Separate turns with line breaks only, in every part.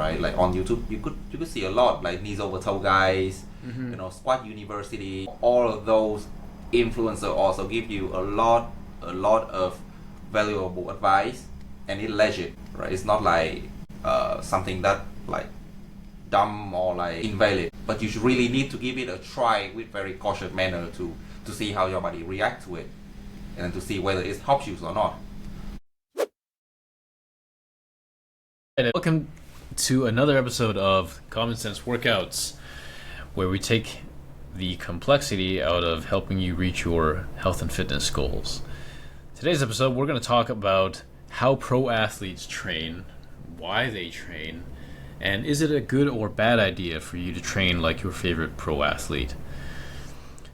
right? Like on YouTube, you could see a lot like knees over toe guys, Squat University. All of those influencers also give you a lot of valuable advice, and it's legit, right? It's not like something that like dumb or like invalid, but you should really need to give it a try with very cautious manner to see how your body reacts to it, and then to see whether it helps you or not.
And welcome to another episode of Common Sense Workouts, where we take the complexity out of helping you reach your health and fitness goals. Today's episode, we're going to talk about how pro athletes train, why they train, and is it a good or bad idea for you to train like your favorite pro athlete?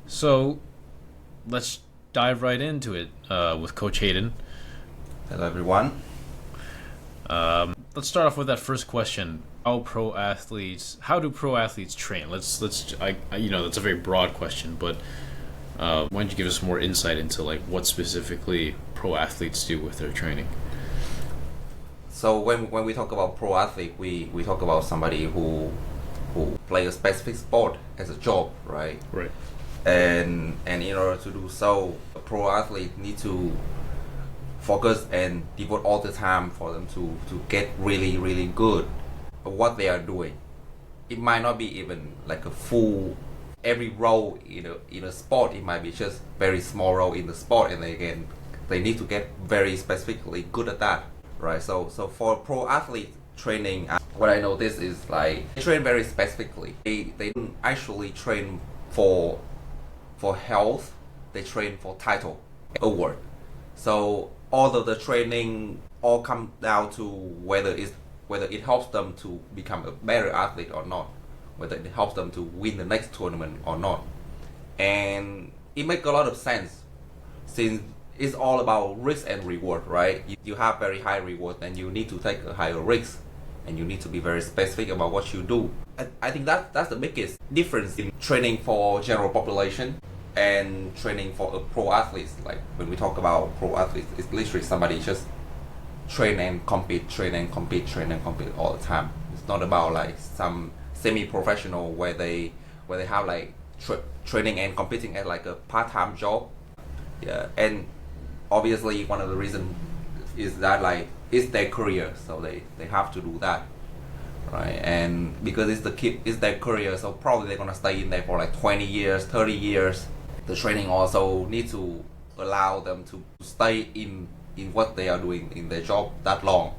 So let's dive right into it with Coach Hayden.
Hello, everyone.
Let's start off with that first question. How do pro athletes train? That's a very broad question, but why don't you give us more insight into like what specifically pro athletes do with their training?
So when we talk about pro athlete, we talk about somebody who play a specific sport as a job, right?
Right.
And in order to do so, a pro athlete need to focus and devote all the time for them to get really good at what they are doing. It might not be even like a full every role in a sport. It might be just very small role in the sport, and they need to get very specifically good at that, right? So for pro athlete training, what I notice is like they train very specifically. They don't actually train for health. They train for title, award. So all of the training all come down to whether it helps them to become a better athlete or not, whether it helps them to win the next tournament or not. And it makes a lot of sense since it's all about risk and reward, right? You have very high reward and you need to take a higher risk, and you need to be very specific about what you do. I think that's the biggest difference in training for general population and training for a pro athletes. Like when we talk about pro athletes, it's literally somebody just train and compete all the time. It's not about like some semi-professional where they have like training and competing as like a part-time job. Yeah, and obviously one of the reasons is that like it's their career, so they have to do that, right? And because it's their career, so probably they're gonna stay in there for like 20 years, 30 years. The training also needs to allow them to stay in what they are doing in their job that long,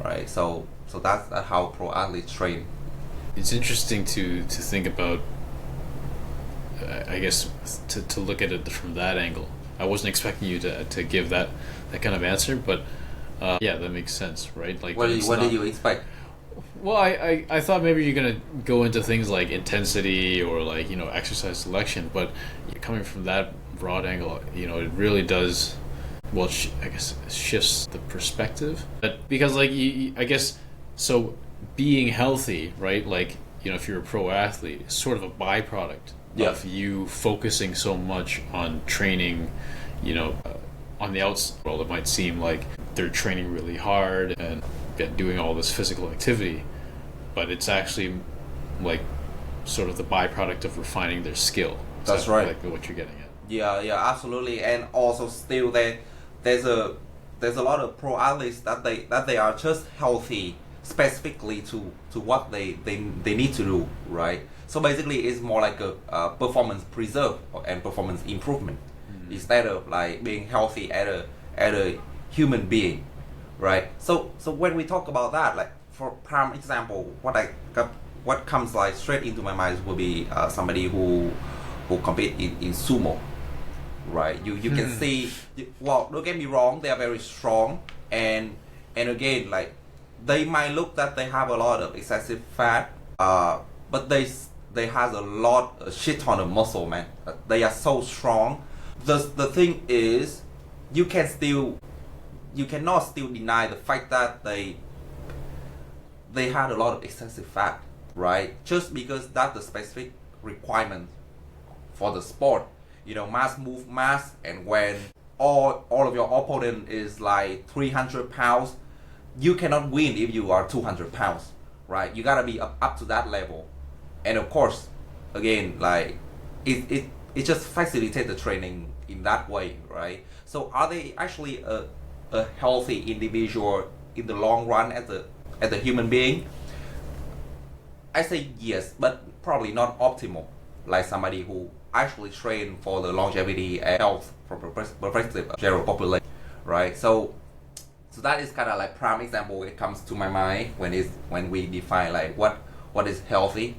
right? So that's how pro athletes train.
It's interesting to think about, I guess, to look at it from that angle. I wasn't expecting you to give that kind of answer, but yeah, that makes sense, right? Like,
what did you expect?
Well, I thought maybe you're gonna go into things like intensity or like exercise selection, but coming from that broad angle, it really does. Well, I guess shifts the perspective, but because like I guess so being healthy, right? Like if you're a pro athlete, it's sort of a byproduct of you focusing so much on training. On the outside world, it might seem like they're training really hard and doing all this physical activity, but it's actually like sort of the byproduct of refining their skill.
That's right.
Like what you're getting at.
Yeah, absolutely. And also still there's a lot of pro athletes that they are just healthy specifically to what they need to do, right? So basically it's more like a performance preserve and performance improvement instead of like being healthy at a human being, right? So when we talk about that, like for prime example, what comes like straight into my mind will be somebody who compete in sumo, right? You can see, well, don't get me wrong, they are very strong, and again, like they might look that they have a lot of excessive fat, but they has a shit ton of muscle, man. They are so strong. The thing is, you cannot still deny the fact that they had a lot of excessive fat, right? Just because that's the specific requirement for the sport. Mass move mass, and when all of your opponent is like 300 pounds, you cannot win if you are 200 pounds, right? You gotta be up to that level. And of course, again, like it just facilitates the training in that way, right? So are they actually a healthy individual in the long run as a human being? I say yes, but probably not optimal. Like somebody who actually train for the longevity and health from perspective of general population, right? So that is kind of like prime example. It comes to my mind when we define like what is healthy,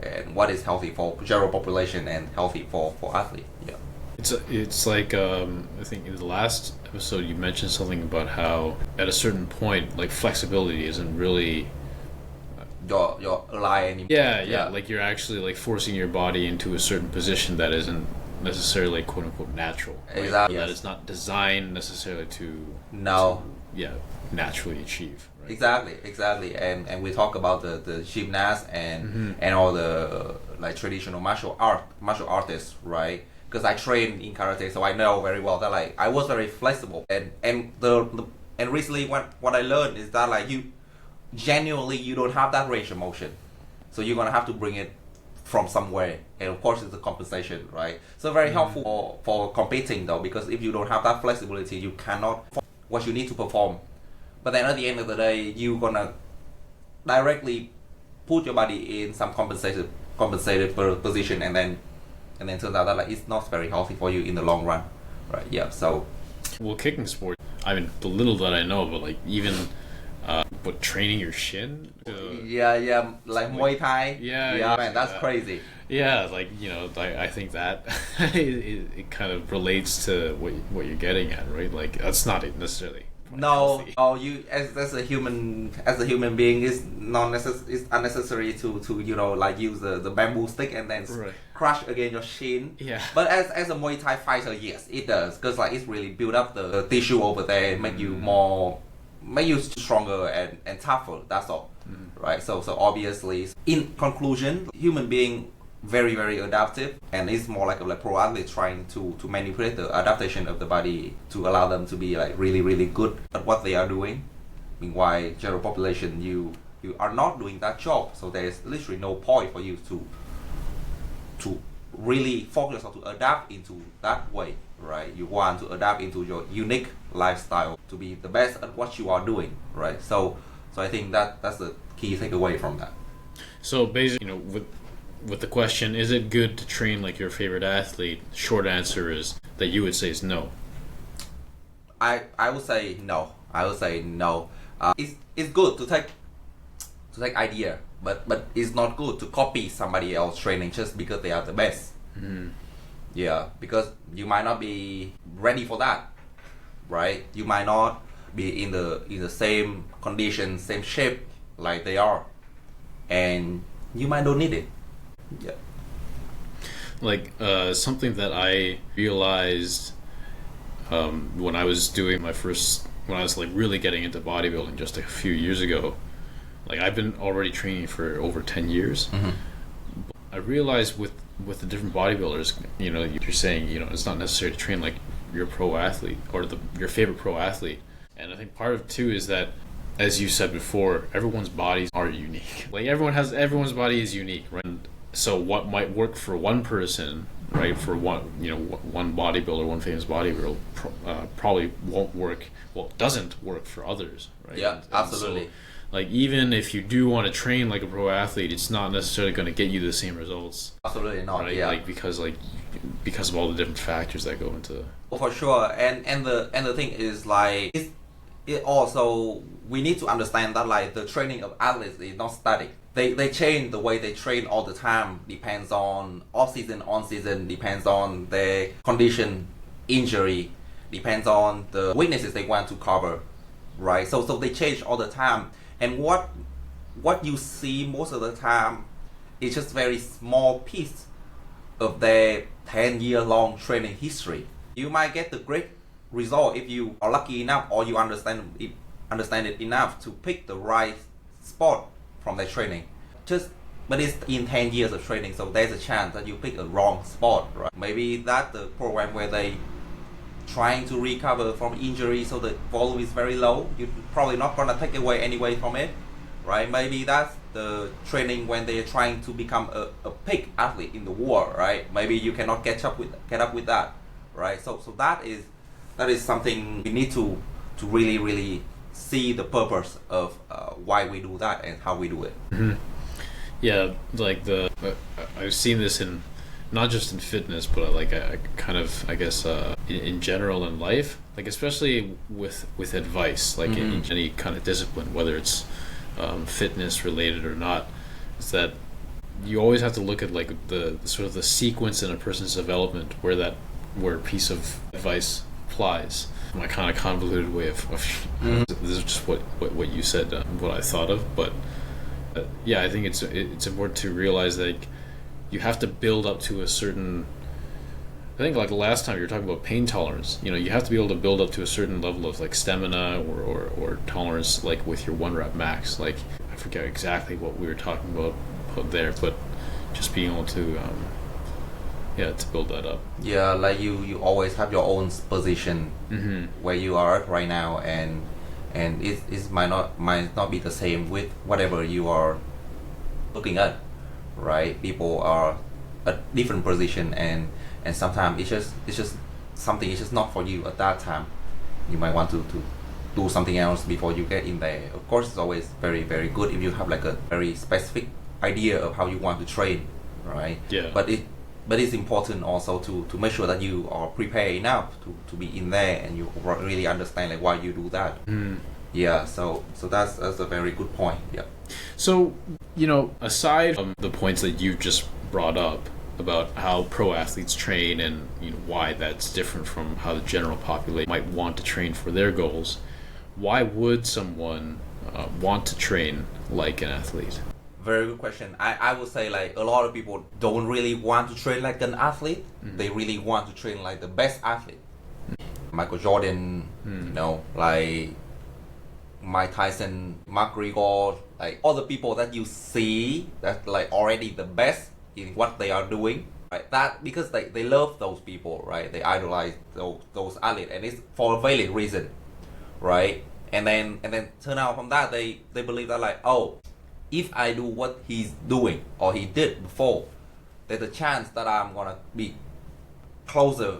and what is healthy for general population and healthy for athlete. Yeah.
It's like I think in the last episode you mentioned something about how at a certain point like flexibility isn't really
your lie anymore.
Yeah, like you're actually like forcing your body into a certain position that isn't necessarily quote unquote natural. Right?
Exactly.
That is not designed necessarily to naturally achieve. Right?
Exactly. And we talk about the gymnasts and all the like traditional martial artists, right? Because I train in karate, so I know very well that like I was very flexible, and recently what I learned is that like you genuinely you don't have that range of motion, so you're gonna have to bring it from somewhere, and of course it's a compensation, right? So very helpful for competing though, because if you don't have that flexibility, you cannot perform what you need to perform. But then at the end of the day, you're gonna directly put your body in some compensated position, and then turns out that like it's not very healthy for you in the long run, right? Yeah. So,
well, kicking sport. I mean, the little that I know, but like even but training your shin.
Like Muay Thai.
Yeah,
man, that's crazy.
Yeah, like I think that it kind of relates to what you're getting at, right? Like that's not necessarily.
No, you as a human being is it's unnecessary to like use the bamboo stick and then crush against your shin.
Yeah.
But as a Muay Thai fighter, yes, it does, because like it's really build up the tissue over there, and make you stronger and tougher. That's all, right? So obviously, in conclusion, human being very very adaptive, and it's more like a pro athlete trying to manipulate the adaptation of the body to allow them to be like really really good at what they are doing. Meanwhile, general population, you are not doing that job, so there's literally no point for you to really focus on to adapt into that way, right? You want to adapt into your unique lifestyle to be the best at what you are doing, right? So I think that's the key takeaway from that.
So basically, with the question, is it good to train like your favorite athlete? Short answer is that you would say is no.
I would say no. It's good to take idea, but it's not good to copy somebody else training just because they are the best. Yeah, because you might not be ready for that, right? You might not be in the same condition, same shape like they are, and you might don't need it. Yeah.
Like something that I realized when I was doing when I was like really getting into bodybuilding just a few years ago. Like I've been already training for over 10 years. I realized with the different bodybuilders, you're saying, it's not necessary to train like your pro athlete or your favorite pro athlete. And I think part of it too is that, as you said before, everyone's bodies are unique. Like everyone's body is unique, right? So what might work for one person, right, for one bodybuilder, one famous bodybuilder, probably won't work. Well, doesn't work for others, right?
Yeah, absolutely.
So, like even if you do want to train like a pro athlete, it's not necessarily going to get you the same results.
Absolutely not.
Right?
Yeah.
Like because of all the different factors that go into.
Well, for sure, and the thing is like it also, we need to understand that like the training of athletes is not static. They change the way they train all the time, depends on off season, on season, depends on their condition, injury, depends on the weaknesses they want to cover, right? So they change all the time, and what you see most of the time is just very small piece of their 10-year long training history. You might get the great result if you are lucky enough, or you understand it enough to pick the right spot from their training. But it's in 10 years of training, so there's a chance that you pick a wrong spot, right? Maybe that's the program where they trying to recover from injury, so the volume is very low, you're probably not gonna take away anyway from it, right? Maybe that's the training when they're trying to become a peak athlete in the world, right? Maybe you cannot get up with that, right? So that is something we need to really see the purpose of why we do that and how we do it.
Mm-hmm. Yeah, like I've seen this in not just in fitness, but like I kind of, I guess, in general in life, like especially with advice, like in any kind of discipline, whether it's fitness related or not, is that you always have to look at like the sort of the sequence in a person's development where a piece of advice applies. My kind of convoluted way of this is just what you said, what I thought of, but yeah, I think it's important to realize that you have to build up to a certain. I think like last time you were talking about pain tolerance. You know, you have to be able to build up to a certain level of like stamina or tolerance, like with your 1 rep max. Like I forget exactly what we were talking about there, but just being able to to build that up.
Yeah, like you always have your own position where you are right now, and it might not be the same with whatever you are looking at, right? People are at different position, and sometimes it's just something is just not for you at that time. You might want to do something else before you get in there. Of course, it's always very, very good if you have like a very specific idea of how you want to train, right?
Yeah.
But it's important also to make sure that you are prepared enough to be in there and you really understand like why you do that. Yeah, so that's a very good point. Yeah.
So, you know, aside from the points that you just brought up about how pro athletes train and, you know, why that's different from how the general population might want to train for their goals, why would someone want to train like an athlete?
Very good question. I would say like a lot of people don't really want to train like an athlete. They really want to train like the best athlete. Michael Jordan, you know, like Mike Tyson, Mark Grigor, like all the people that you see that like already the best in what they are doing, right? That because they love those people, right? They idolize those athletes, and it's for a valid reason, right? And then turn out from that they believe that like, oh, if I do what he's doing or he did before, there's a chance that I'm gonna be closer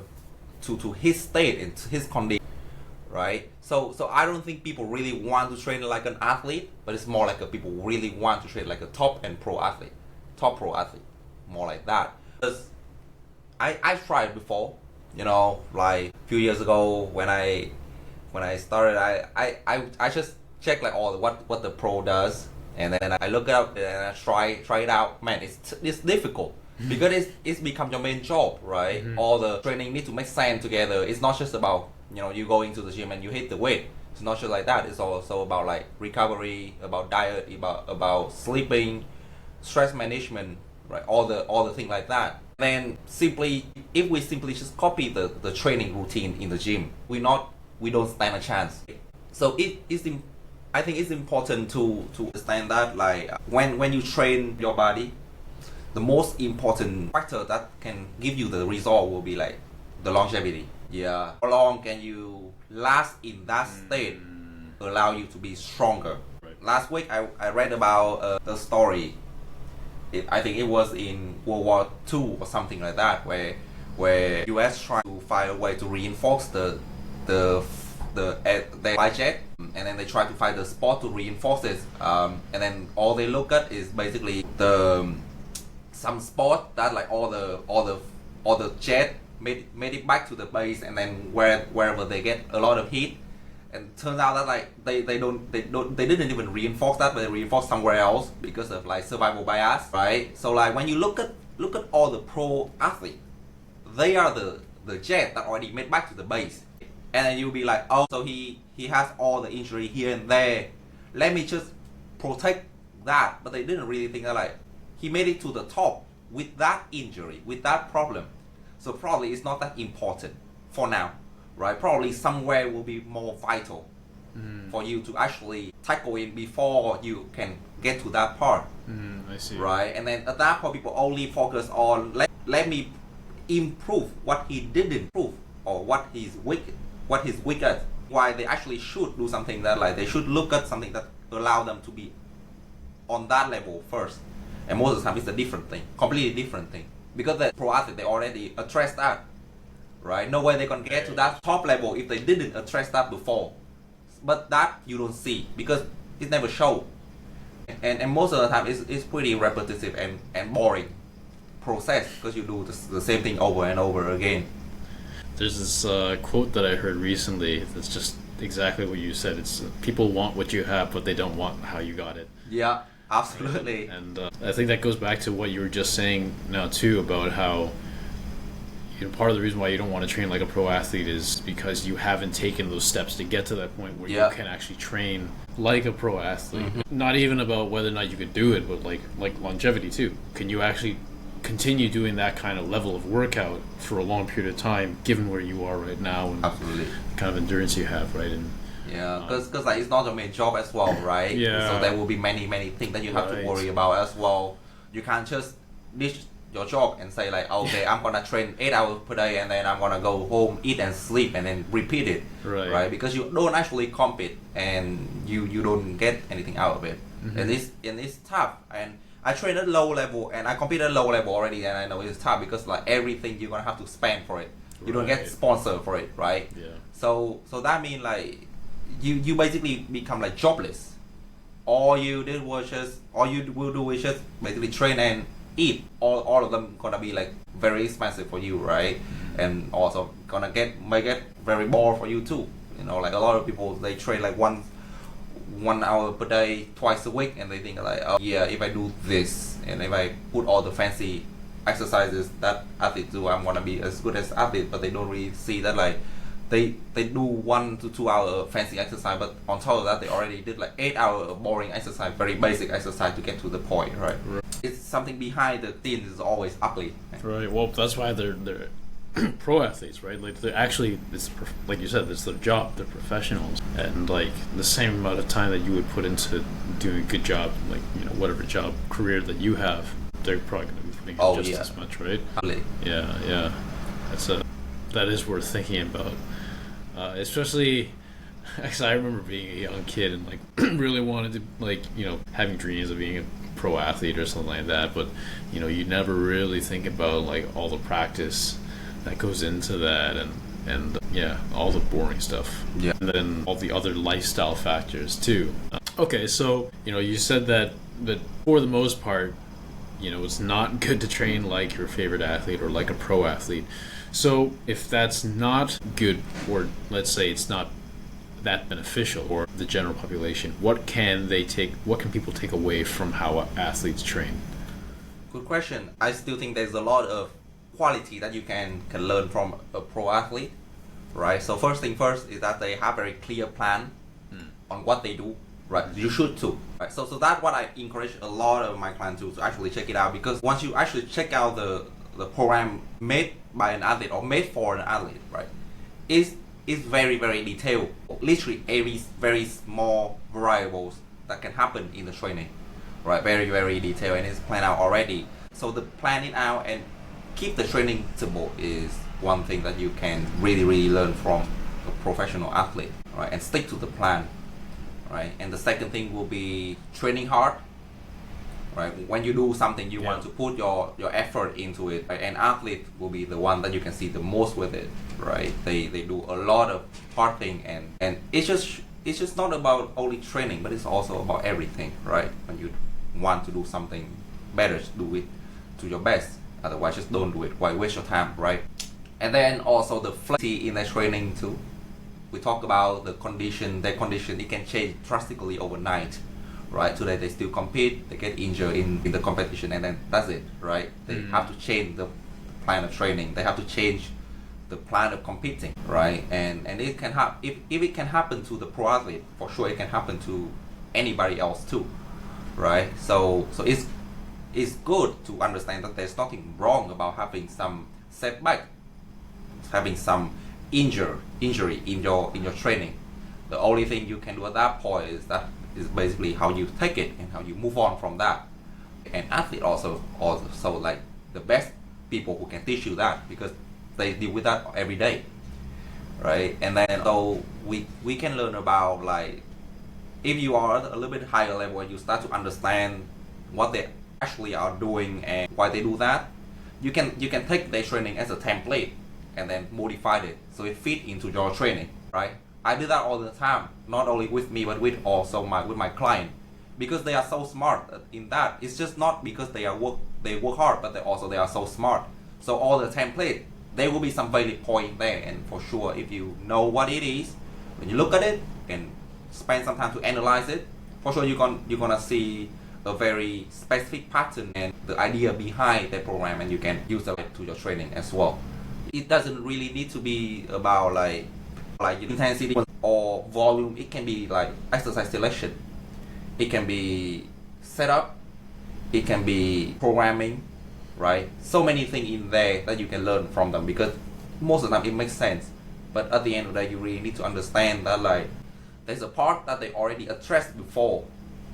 to his state and to his condition, right? So I don't think people really want to train like an athlete, but it's more like people really want to train like a top pro athlete, more like that. Because I tried before, you know, like a few years ago when I started, I just check like all what the pro does. And then I look it up and I try it out. Man, it's difficult because it's become your main job, right? All the training need to make sense together. It's not just about, you know, you go into the gym and you hit the weight. It's not just like that. It's also about like recovery, about diet, about sleeping, stress management, right? All the things like that. Then if we simply just copy the training routine in the gym, we don't stand a chance. So I think it's important to understand that like when you train your body, the most important factor that can give you the result will be like the longevity. Yeah, how long can you last in that state, allow you to be stronger. Right. Last week I read about the story. I think it was in World War II or something like that, where US tried to find a way to reinforce the fighter jet, and then they try to find the spot to reinforce it, and then all they look at is basically some spot that like all the jet made it back to the base, and then wherever they get a lot of heat, and turns out that like they didn't even reinforce that, but they reinforced somewhere else because of like survival bias, right? So like when you look at all the pro athletes, they are the jet that already made back to the base. And then you'll be like, oh, so he has all the injury here and there. Let me just protect that. But they didn't really think that like he made it to the top with that injury, with that problem. So probably it's not that important for now, right? Probably somewhere will be more vital for you to actually tackle it before you can get to that part.
I see.
Right? And then at that point, people only focus on let me improve what he didn't improve or what he's weak at. Why they actually should do something that like they should look at something that allow them to be on that level first. And most of the time it's a different thing, completely different thing. Because the pro athlete, they already addressed that, right? No way they can get to that top level if they didn't address that before. But that you don't see because it never show. And most of the time it's pretty repetitive and boring process because you do the same thing over and over again.
There's this quote that I heard recently that's just exactly what you said. It's people want what you have, but they don't want how you got it.
Yeah, absolutely.
And I think that goes back to what you were just saying now too about how part of the reason why you don't want to train like a pro athlete is because you haven't taken those steps to get to that point where you can actually train like a pro athlete. Mm-hmm. Not even about whether or not you could do it, but like longevity too. Can you actually continue doing that kind of level of workout for a long period of time given where you are right now and
absolutely
the kind of endurance you have, right? And
because like it's not your main job as well, right?
Yeah.
So there will be many things that you have to worry about as well. You can't just ditch your job and say like, okay, I'm gonna train 8 hours per day and then I'm gonna go home, eat and sleep and then repeat it, right? Because you don't actually compete and you don't get anything out of it. Mm-hmm. And it's tough. And I train at low level and I compete at low level already, and I know it's tough because like everything you're gonna have to spend for it. You don't get sponsored for it, right?
Yeah.
So that means like you basically become like jobless. All you will do is just basically train and eat. All of them gonna be like very expensive for you, right? And also might get very bored for you too. Like a lot of people they train like 1 hour per day twice a week and they think like, oh yeah, if I do this and if I put all the fancy exercises that athletes do, I'm gonna be as good as athlete. But they don't really see that like they do 1 to 2 hour fancy exercise, but on top of that they already did like 8 hour boring exercise, very basic exercise to get to the point, right? It's something behind the scenes is always ugly.
Right. Well, that's why they're pro athletes, right? Like they're actually, like you said, it's their job. They're professionals, and like the same amount of time that you would put into doing a good job, like whatever job career that you have, they're probably going to be putting in just as much, right?
Ugly.
Yeah. That is worth thinking about, especially. Actually, I remember being a young kid and like really wanted to like having dreams of being a pro athlete or something like that, but you never really think about like all the practice that goes into that and all the boring stuff, and then all the other lifestyle factors too. Okay, so you said that for the most part it's not good to train like your favorite athlete or like a pro athlete. So if that's not good, or let's say it's not that beneficial for the general population, what can people take away from how athletes train?
Good question. I still think there's a lot of quality that you can learn from a pro athlete, right? So first thing first is that they have a very clear plan on what they do, right? You should too, right? So that's what I encourage a lot of my clients to actually check it out, because once you actually check out the program made by an athlete or made for an athlete, right, is very detailed. Literally every very small variables that can happen in the training, right? Very detailed, and it's planned out already. So the planning out and keep the training simple is one thing that you can really learn from a professional athlete, right? And stick to the plan, right? And the second thing will be training hard, right? When you do something, you want to put your effort into it, right? And athlete will be the one that you can see the most with it, right? They do a lot of hard thing, and it's just not about only training, but it's also about everything, right? When you want to do something better, do it to your best. Otherwise, just don't do it. Why waste your time, right? And then also the flexibility in the training too. We talk about their condition, it can change drastically overnight, right? Today they still compete, they get injured in the competition, and then that's it, right? They have to change the plan of training. They have to change the plan of competing, right? And it can happen. If it can happen to the pro athlete, for sure it can happen to anybody else too, right? So it's good to understand that there's nothing wrong about having some setback, having some injury in your training. The only thing you can do at that point is basically how you take it and how you move on from that. And athlete also like the best people who can teach you that, because they deal with that every day, right? And then so we can learn about like if you are a little bit higher level and you start to understand what they actually are doing and why they do that, you can take their training as a template and then modify it so it fit into your training, right? I do that all the time, not only with me but with also my client, because they are so smart in that. It's just not because they work hard, but they are so smart. So all the template, there will be some valid point there, and for sure if you know what it is, when you look at it and spend some time to analyze it, for sure you're gonna see a very specific pattern and the idea behind the program, and you can use it to your training as well. It doesn't really need to be about like intensity or volume. It can be like exercise selection, it can be setup, it can be programming, right? So many things in there that you can learn from them, because most of the time it makes sense, but at the end of the day you really need to understand that like there's a part that they already addressed before,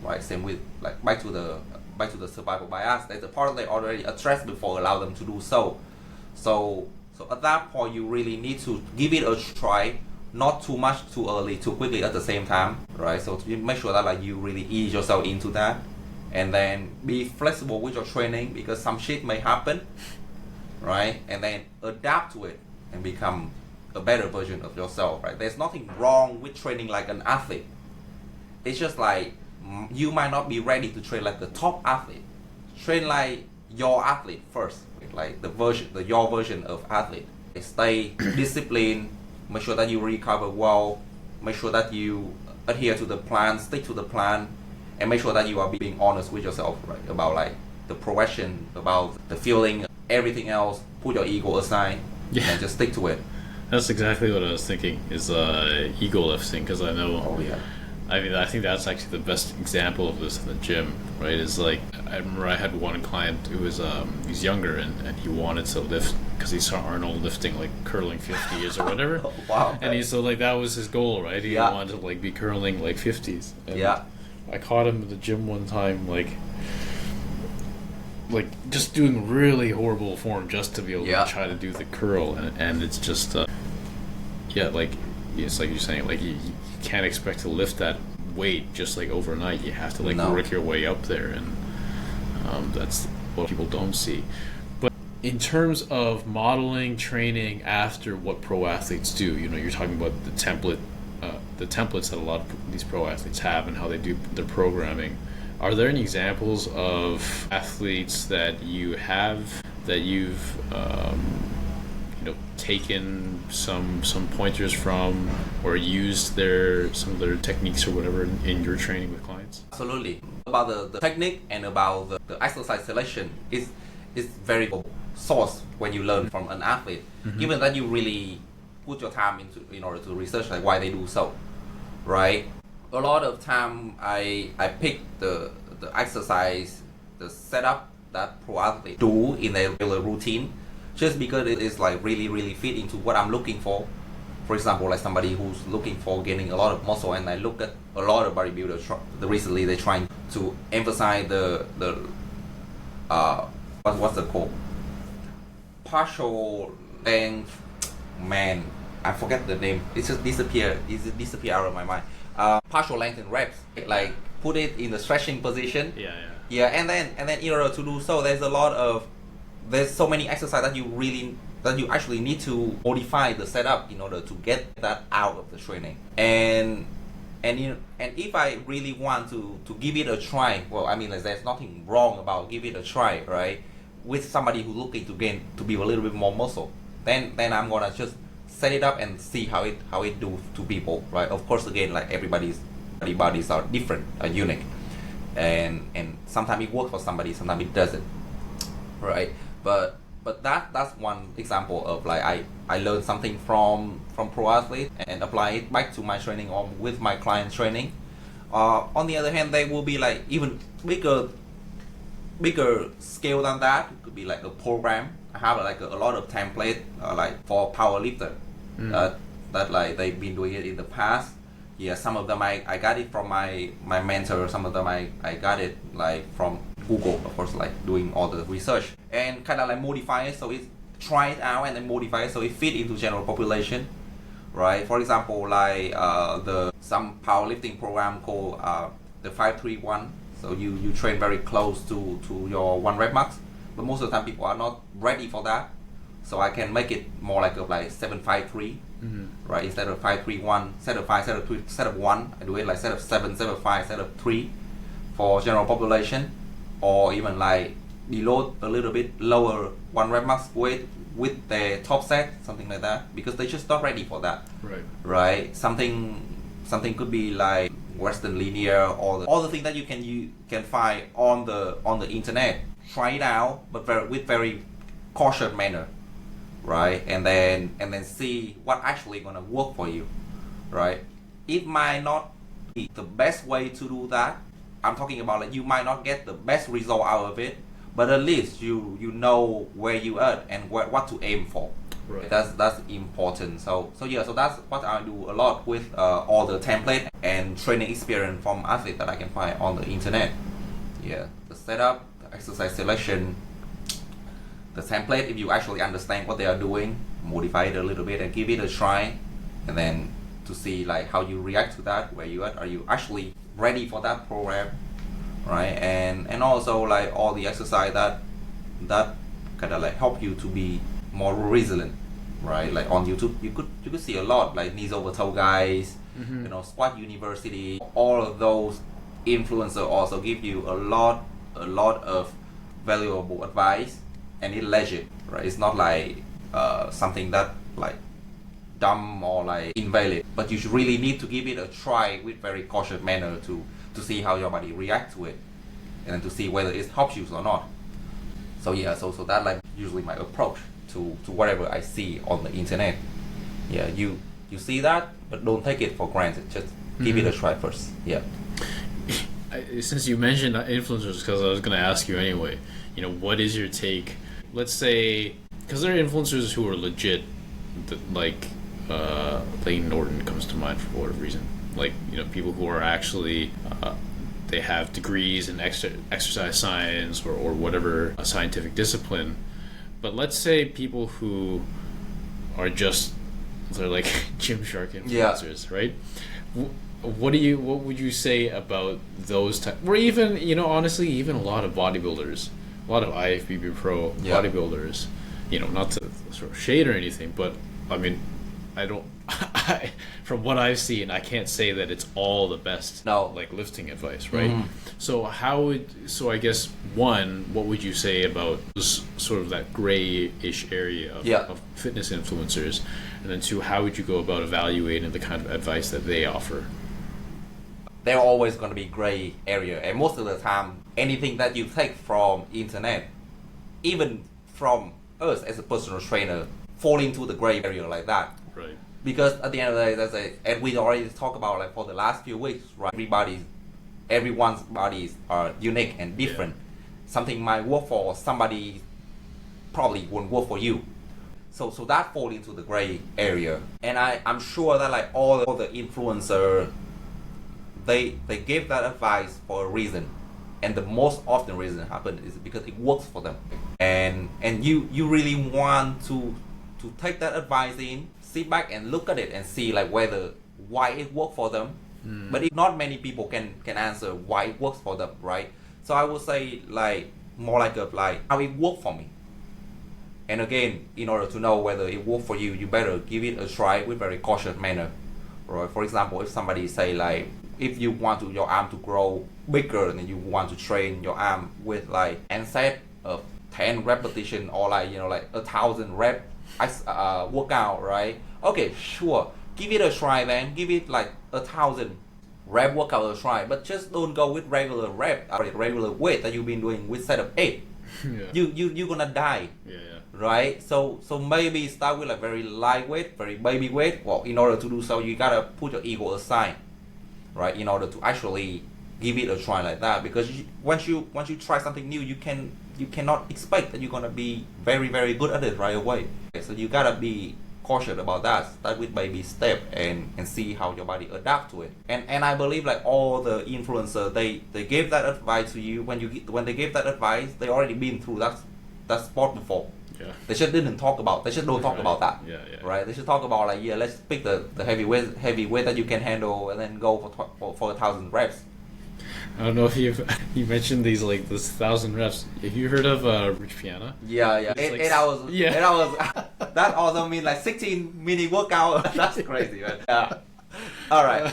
right? Same with like back to the survival bias. There's a part they already addressed before, allow them to do so. So at that point you really need to give it a try, not too much too early, too quickly at the same time, right? So to make sure that like you really ease yourself into that, and then be flexible with your training, because some shit may happen, right? And then adapt to it and become a better version of yourself, right? There's nothing wrong with training like an athlete. It's just like you might not be ready to train like the top athlete. Train like your athlete first, like your version of athlete. Stay disciplined, make sure that you recover well, make sure that you adhere to the plan, stick to the plan, and make sure that you are being honest with yourself, right? About like the progression, about the feeling, everything else. Put your ego aside, and just stick to it.
That's exactly what I was thinking, is ego lifting, because I know.
Oh yeah.
I mean, I think that's actually the best example of this in the gym, right? Is like, I remember I had one client who was he's younger, and he wanted to lift because he saw Arnold lifting like curling 50s or whatever.
Oh, wow.
And he, so like that was his goal, right? He
Yeah.
wanted to like be curling like 50s. And
Yeah.
I caught him at the gym one time, like just doing really horrible form just to be able
Yeah.
to try to do the curl, and it's just like it's like you're saying, like you can't expect to lift that weight just like overnight. You have to like work your way up there, and that's what people don't see. But in terms of modeling training after what pro athletes do, you know, you're talking about the templates that a lot of these pro athletes have and how they do their programming. Are there any examples of athletes that you have that you've taken some pointers from, or used some of their techniques or whatever in your training with clients?
Absolutely. About the technique and about the exercise selection is very source when you learn from an athlete. Mm-hmm. Given that you really put your time in order to research like why they do so, right? A lot of time I pick the exercise, the setup that pro athletes do in their regular routine, just because it is like really fit into what I'm looking for. For example, like somebody who's looking for gaining a lot of muscle, and I look at a lot of bodybuilders. Recently, they're trying to emphasize the what's it called? Partial length, man. I forget the name. It's just disappear out of my mind. Partial length and reps, like put it in the stretching position. Yeah, and then in order to do so, there's so many exercises that you actually need to modify the setup in order to get that out of the training. And if I really want to give it a try, well, I mean, there's nothing wrong about give it a try, right? With somebody who's looking to build a little bit more muscle, then I'm gonna just set it up and see how it do to people, right? Of course, again, like everybody's bodies are different, are unique, and sometimes it works for somebody, sometimes it doesn't, right? But that's one example of like I learned something from pro athlete and apply it back to my training or with my client training. On the other hand, there will be like even bigger scale than that. It could be like a program. I have like a lot of template like for power lifter that like they've been doing it in the past. Yeah, some of them I got it from my mentor. Some of them I got it like from Google, of course, like doing all the research, and kind of like modify it so it try it out and then modify it so it fit into general population. right? For example, like some powerlifting program called the 5-3-1. So you train very close to your 1 rep max, but most of the time people are not ready for that. So I can make it more like 7-5-3, right? Instead of 5-3-1, set of 5, set of 3, set of 1. I do it like set of 7, set of 5, set of 3 for general population, or even like deload a little bit lower 1 rep max weight with the top set, something like that, because they're just not ready for that. Right? Something could be like Western linear, or all the things that you can find on the internet. Try it out, but with very cautious manner, right? And then see what actually gonna work for you, right? It might not be the best way to do that. I'm talking about like you might not get the best result out of it, but at least you know where you at and what to aim for.
Right.
That's important. So that's what I do a lot with all the template and training experience from athletes that I can find on the internet. Yeah, the setup, the exercise selection, the template. If you actually understand what they are doing, modify it a little bit and give it a try, and then to see like how you react to that, where you at, are you actually ready for that program, right? And also like all the exercise that kind of like help you to be more resilient, right? Like on YouTube you could see a lot like knees over toe guys, Squat University. All of those influencers also give you a lot of valuable advice, and it's legit, right? It's not like something that like dumb or like invalid, but you should really need to give it a try with very cautious manner to see how your body reacts to it, and then to see whether it helps you or not. So yeah, so that like usually my approach to whatever I see on the internet. Yeah, you see that, but don't take it for granted. Just give it a try first. Yeah.
Since you mentioned influencers, because I was going to ask you anyway, what is your take? Let's say, because there are influencers who are legit, like Layton Norton comes to mind for whatever reason. Like, people who are actually, they have degrees in exercise science or whatever a scientific discipline. But let's say people who are just, they're like Gymshark influencers, right? What would you say about those type, or even, honestly, even a lot of bodybuilders, a lot of IFBB pro bodybuilders, not to sort of shade or anything, but I mean, from what I've seen, I can't say that it's all the best, like lifting advice, right? So I guess one, what would you say about sort of that grayish area of fitness influencers, and then two, how would you go about evaluating the kind of advice that they offer?
They're always going to be gray area, and most of the time, anything that you take from internet, even from us as a personal trainer, fall into the gray area like that.
Right.
Because at the end of the day, and we already talked about like for the last few weeks, right? Everyone's bodies are unique and different. Something might work for somebody, probably won't work for you. So that fall into the gray area. And I'm sure that like all the influencers, they give that advice for a reason. And the most often reason happen is because it works for them. And you really want to take that advice in, sit back and look at it and see like why it worked for them. But not many people can answer why it works for them, right? So I would say like more like how it worked for me. And again, in order to know whether it worked for you, you better give it a try with very cautious manner, right? For example, if somebody say like, if you want your arm to grow bigger and you want to train your arm with like and set of 10 repetition or like 1,000 rep workout, right? Okay, sure, give it a try then. Give it like 1,000 rep workout a try, but just don't go with regular regular weight that you've been doing with set of 8. You're gonna die. Right? So maybe start with like very lightweight, very baby weight. Well, in order to do so, you gotta put your ego aside, right? In order to actually give it a try like that, because once you try something new, you cannot expect that you're gonna be very, very good at it right away. Okay, so you gotta be cautious about that. Start with baby step and see how your body adapt to it. And I believe like all the influencers, they gave that advice to you. When they gave that advice, they already been through that sport before.
Yeah.
They just didn't talk about. They just don't talk about that.
Yeah, yeah.
Right. They should talk about like, yeah, let's pick the heavy weight that you can handle, and then go for 1,000 reps.
I don't know if you mentioned these like this 1,000 reps. Have you heard of Rich Piana?
Yeah, yeah.
It's like
8 hours.
yeah.
8 hours. That also means like 16 mini workout. That's crazy, man. Yeah. All right.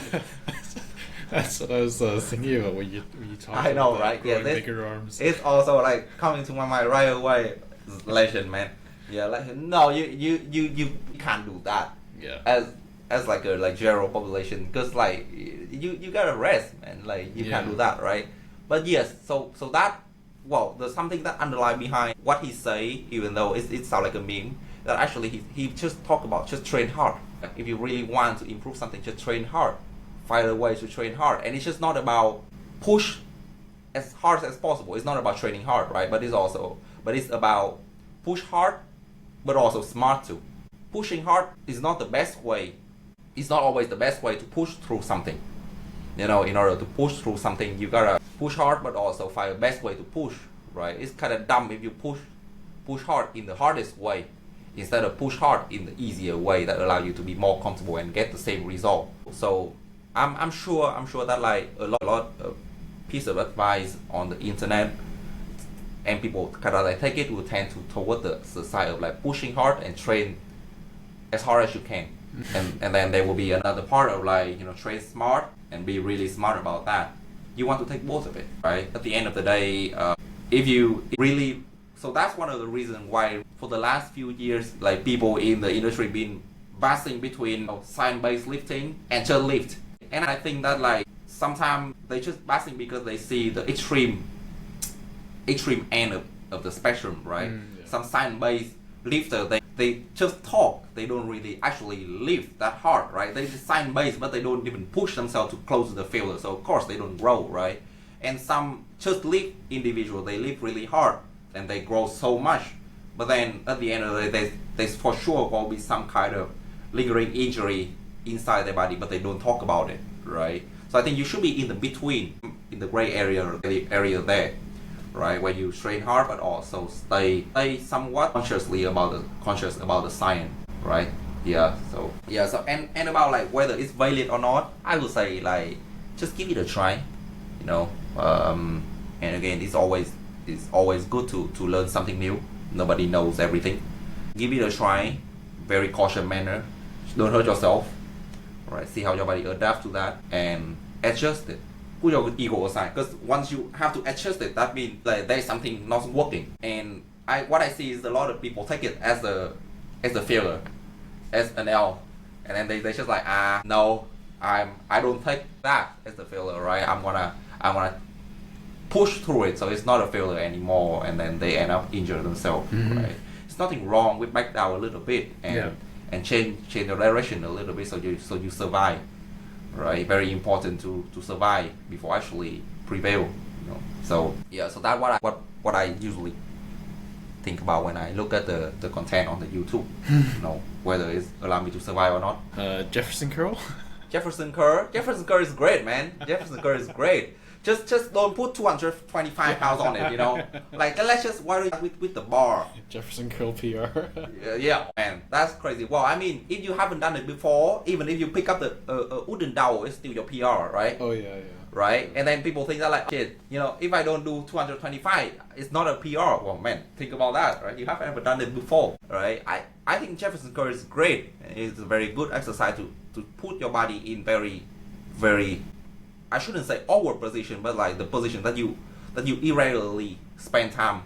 That's what I was thinking about when you talk
I
about
know,
that,
right? Yeah,
growing bigger arms.
it's also like coming to my mind right away. Legend, man. Yeah, like no, you can't do that.
Yeah.
As like a like general population, because like you gotta rest, man. Like you can't do that, right? But yes, so that, well, there's something that underlie behind what he say, even though it sounds like a meme. That actually he just talk about just train hard. If you really want to improve something, just train hard. Find a way to train hard, and it's just not about push as hard as possible. It's not about training hard, right? But it's about push hard, but also smart too. Pushing hard is not the best way. It's not always the best way to push through something. You know, in order to push through something, you gotta push hard, but also find the best way to push, right? It's kind of dumb if you push hard in the hardest way instead of push hard in the easier way that allow you to be more comfortable and get the same result. So I'm sure that like a lot of piece of advice on the internet, and people kind of like take it, will tend to toward the side of like pushing hard and train as hard as you can. And then there will be another part of like, you know, train smart and be really smart about that. You want to take both of it, right? At the end of the day, if you really, so that's one of the reasons why for the last few years, like people in the industry been bouncing between, you know, science-based lifting and just lift. And I think that like sometimes they just bouncing because they see the extreme end of the spectrum, right? Some science-based lifter, they just talk. They don't really actually lift that hard, right? They just science-based, but they don't even push themselves to close to the failure. So of course they don't grow, right? And some just lift individual, they lift really hard and they grow so much. But then at the end of the day, there's for sure will be some kind of lingering injury inside their body, but they don't talk about it, right? So I think you should be in the between, in the gray area there, right? Where you train hard, but also stay somewhat conscious about the science, right? Yeah. So and about like whether it's valid or not, I would say like just give it a try, you know. And again, it's always good to learn something new. Nobody knows everything. Give it a try, very cautious manner. Don't hurt yourself. Right? See how your body adapts to that and adjust it. Put your ego aside, because once you have to adjust it, that means like there's something not working. And what I see is a lot of people take it as a failure, as an L, and then they just like no, I don't take that as a failure, right? I'm gonna push through it, so it's not a failure anymore, and then they end up injuring themselves, right? There's nothing wrong with back down a little bit and change your direction a little bit so you survive, right? Very important to survive before actually prevail, you know. So so that's what I usually think about when I look at the content on the YouTube, you know, whether it's allow me to survive or not.
Jefferson curl.
Jefferson curl is great, man. Jefferson curl is great. Just don't put 225 pounds on it, you know. Like let's just worry with the bar.
Jefferson curl PR.
Yeah, man, that's crazy. Well, I mean, if you haven't done it before, even if you pick up the wooden dowel, it's still your PR, right?
Oh yeah.
Right, and then people think that like, shit, you know, if I don't do 225, it's not a PR. Well, man, think about that, right? You haven't ever done it before, right? I think Jefferson curl is great. It's a very good exercise to put your body in very, very, I shouldn't say awkward position, but like the position that you irregularly spend time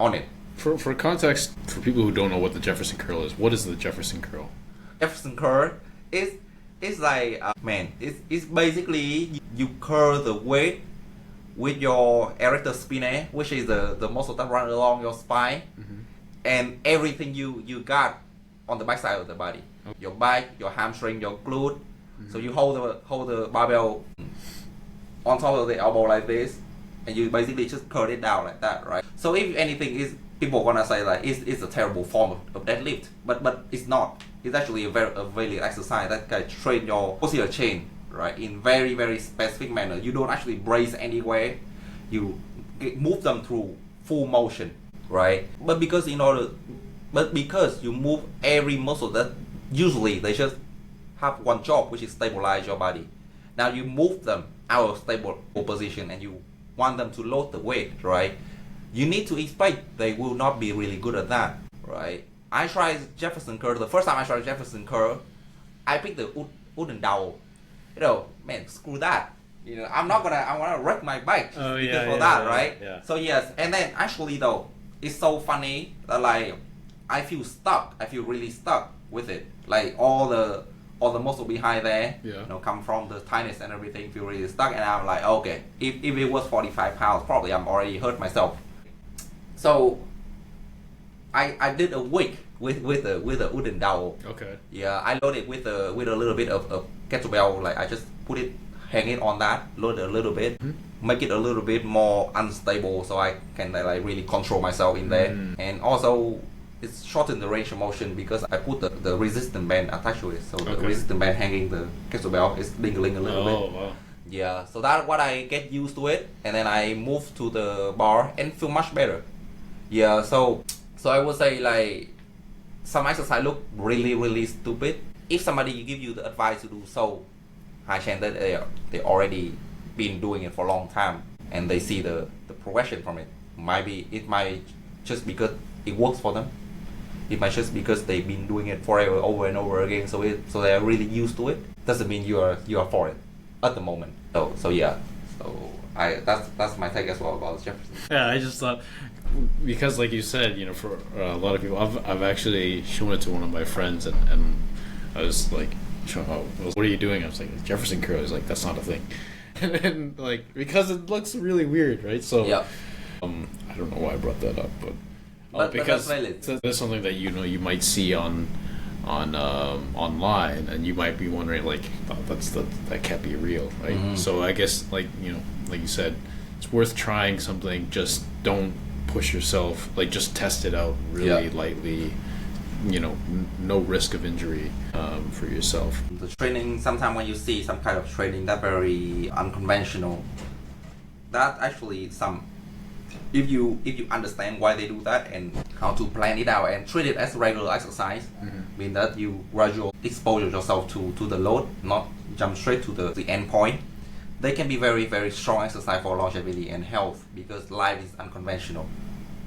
on it.
For context, for people who don't know what the Jefferson curl is, what is the Jefferson curl?
Jefferson curl is like it's basically you curl the weight with your erector spinae, which is the muscle that run along your spine, and everything you got on the back side of the body, your back, your hamstring, your glute. So you hold the barbell on top of the elbow like this, and you basically just curl it down like that, right? So if anything, is people gonna say like it's a terrible form of deadlift, but it's not. It's actually a very exercise that can train your posterior chain, right, in very, very specific manner. You don't actually brace anywhere. You move them through full motion, right? But because you move every muscle, that usually they just have one job, which is stabilize your body. Now you move them out of stable position and you want them to load the weight, right? You need to expect they will not be really good at that, right? I tried Jefferson curl. The first time I tried Jefferson curl, I picked the wooden dowel. Man, screw that. I want to wreck my bike right?
Yeah.
So yes, and then actually though, it's so funny that like I feel stuck. I feel really stuck with it. Like all the muscle behind there, come from the tightness and everything, feel really stuck. And I'm like, okay, if it was 45 pounds, probably I'm already hurt myself. So I did a week with a wooden dowel.
Okay.
Yeah, I loaded with a little bit of kettlebell. Like I just put it, hang it on that, load it a little bit, make it a little bit more unstable, so I can like really control myself in there. And also, it's shortened the range of motion because I put the resistance band attached to it. So the resistance band hanging the kettlebell is dingling a little bit.
Oh wow.
Yeah, so that's what I get used to it, and then I move to the bar and feel much better. Yeah, so I would say like some exercise look really, really stupid. If somebody give you the advice to do so, high chance that they already been doing it for a long time and they see the progression from it. It might just because it works for them. It might just because they've been doing it forever, over and over again. So they are really used to it. Doesn't mean you are for it at the moment. So yeah. So that's my take as well about Jefferson.
Yeah, I just thought, because like you said, for a lot of people, I've actually shown it to one of my friends, and I was like, what are you doing? I was like, Jefferson curl. He's like, that's not a thing. And then like, because it looks really weird, right? So
yeah.
I don't know why I brought that up, but
but
because
that's valid.
there's something that you might see on online, and you might be wondering like, oh, that can't be real, right?
Mm-hmm.
So I guess like like you said, it's worth trying something. Just don't push yourself. Like just test it out really lightly. No risk of injury for yourself.
The training, sometimes when you see some kind of training that very unconventional, that actually if you understand why they do that and how to plan it out and treat it as regular exercise, mean that you gradually expose yourself to the load, not jump straight to the end point. They can be very, very strong exercise for longevity and health, because life is unconventional.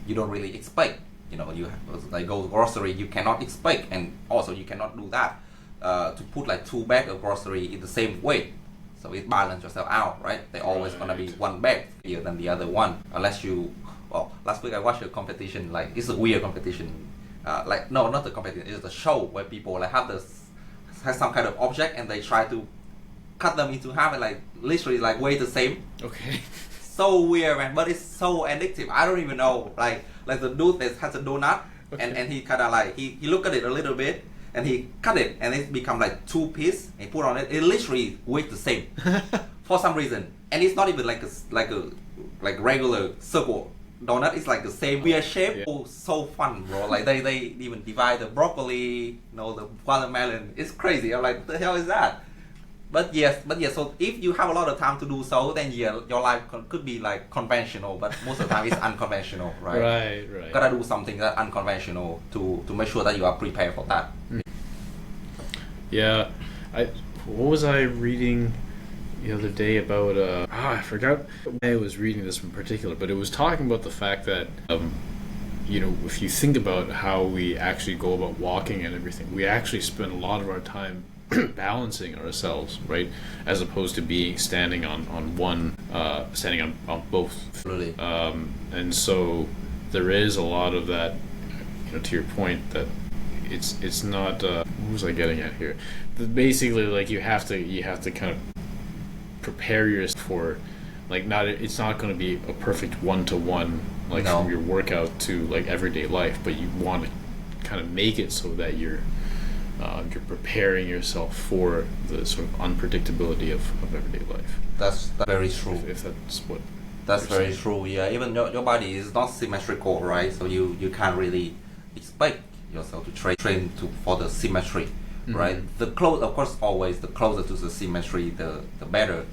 You don't really expect. You like go grocery, you cannot expect, and also you cannot do that to put like 2 bags of grocery in the same weight. So it balance yourself out, right? They're always gonna be one bag bigger than the other one, unless you. Well, last week I watched a competition. Like it's a weird competition. Like no, not the competition. It's a show where people like have some kind of object and they try to cut them into half and like literally like weigh the same.
Okay.
So weird, man, but it's so addictive. I don't even know. Like the dude that has a donut, and he kind of like he look at it a little bit, and he cut it, and it become like 2 pieces, and he put on it. It literally weighs the same for some reason, and it's not even like a regular circle donut. It's like the same weird shape.
Yeah.
Oh, so fun, bro! Like they even divide the broccoli, the watermelon. It's crazy. I'm like, what the hell is that? But yes, so if you have a lot of time to do so, then your life could be like conventional, but most of the time it's unconventional, right?
Right.
Gotta do something that unconventional to make sure that you are prepared for that.
Yeah, what was I reading the other day about? I forgot. I was reading this in particular, but it was talking about the fact that if you think about how we actually go about walking and everything, we actually spend a lot of our time balancing ourselves, right, as opposed to standing on both.
Absolutely.
And so there is a lot of that, to your point, that it's not what was I getting at here? Basically, like you have to kind of prepare yourself for, like, it's not going to be a perfect one-to-one from your workout to like everyday life, but you want to kind of make it so that you're preparing yourself for the sort of unpredictability of everyday life.
That's very true.
If that's what.
That's very true. Yeah, even your body is not symmetrical, right? So you can't really expect yourself to train for the symmetry, right? The of course, always the closer to the symmetry, the better.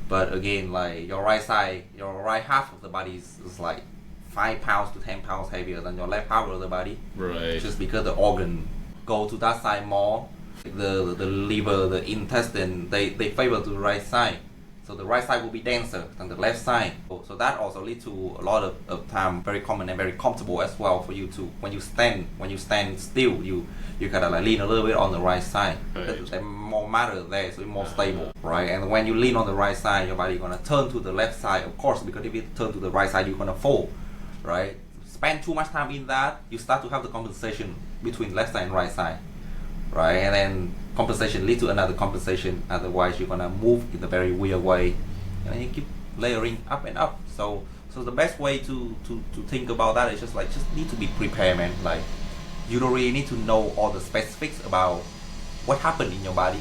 But again, like your right half of the body is like 5 pounds to 10 pounds heavier than your left half of the body.
Right.
Just because the organ go to that side more. The liver, the intestine, they favor to the right side. So the right side will be denser than the left side. So that also leads to a lot of time, very common and very comfortable as well for you to, when you stand still, you kind of like lean a little bit on the right side.
Right.
There's more matter there, so it's more stable, right? And when you lean on the right side, your body gonna turn to the left side, of course, because if you turn to the right side, you're gonna fall, right? Spend too much time in that, you start to have the compensation between left side and right side, right? And then compensation lead to another compensation, otherwise you're gonna move in a very weird way, and then you keep layering up and up. So the best way to think about that is just need to be prepared, man. Like, you don't really need to know all the specifics about what happened in your body.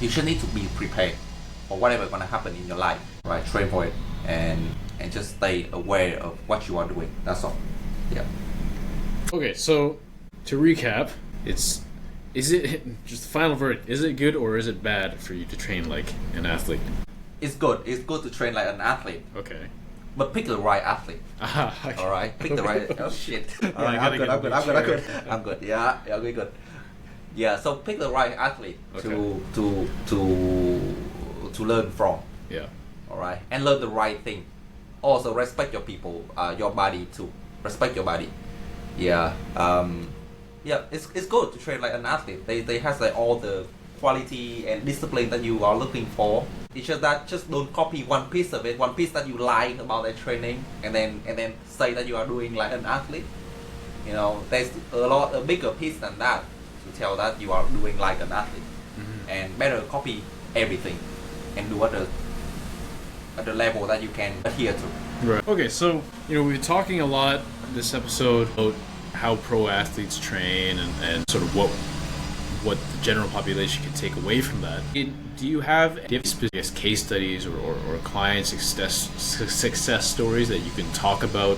You should need to be prepared for whatever gonna happen in your life, right? Train for it and just stay aware of what you are doing. That's all. Yeah.
Okay, so to recap, is it just the final verdict? Is it good or is it bad for you to train like an athlete?
It's good. It's good to train like an athlete.
Okay.
But pick the right athlete.
Okay.
All right. Pick the right. Oh shit. All right.
I'm good.
I'm good. Yeah. We're good. Yeah. So pick the right athlete to learn from.
Yeah.
All right. And learn the right thing. Also respect your people, your body too. Respect your body. Yeah. Yeah. It's good to train like an athlete. They has like all the quality and discipline that you are looking for. It's just that just don't copy one piece of it, one piece that you like about that training, and then say that you are doing like an athlete. You know, there's a bigger piece than that to tell that you are doing like an athlete. Mm-hmm. And better copy everything and do at the level that you can adhere to.
Right. Okay, so we've been talking a lot this episode about how pro athletes train and sort of what the general population can take away from that. Do you have specific case studies or client success stories that you can talk about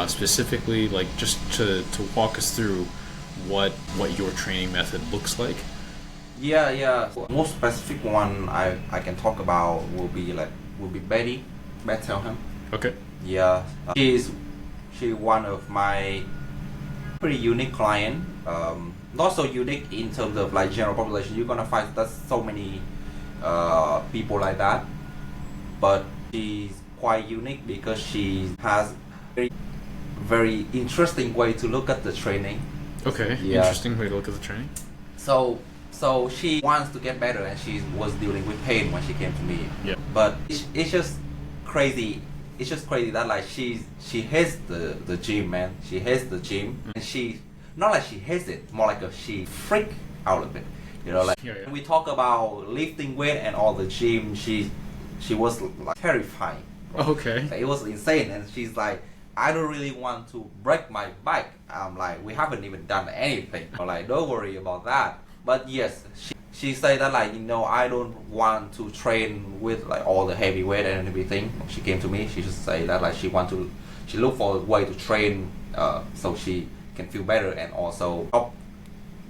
specifically, like just to walk us through what your training method looks like?
Yeah. Most specific one I can talk about will be Betty Bettelham.
Okay.
Yeah, she's one of my pretty unique client. Not so unique in terms of like general population. You're gonna find that so many people like that, but she's quite unique because she has very interesting way to look at the training.
Okay.
Yeah.
Interesting way to look at the training.
So she wants to get better, and she was dealing with pain when she came to me.
Yeah.
But it's just crazy. It's just crazy that like she hates the gym, man. She hates the gym, and she not like she hates it, more like she freak out of it. Like
Yeah.
we talk about lifting weight and all the gym, she was like terrified.
Okay.
Like, it was insane, and she's like, I don't really want to break my back. I'm like, we haven't even done anything. I'm like, don't worry about that. But yes, she said that like, I don't want to train with like all the heavy weight and everything. She came to me, she just said that like she look for a way to train so she can feel better and also help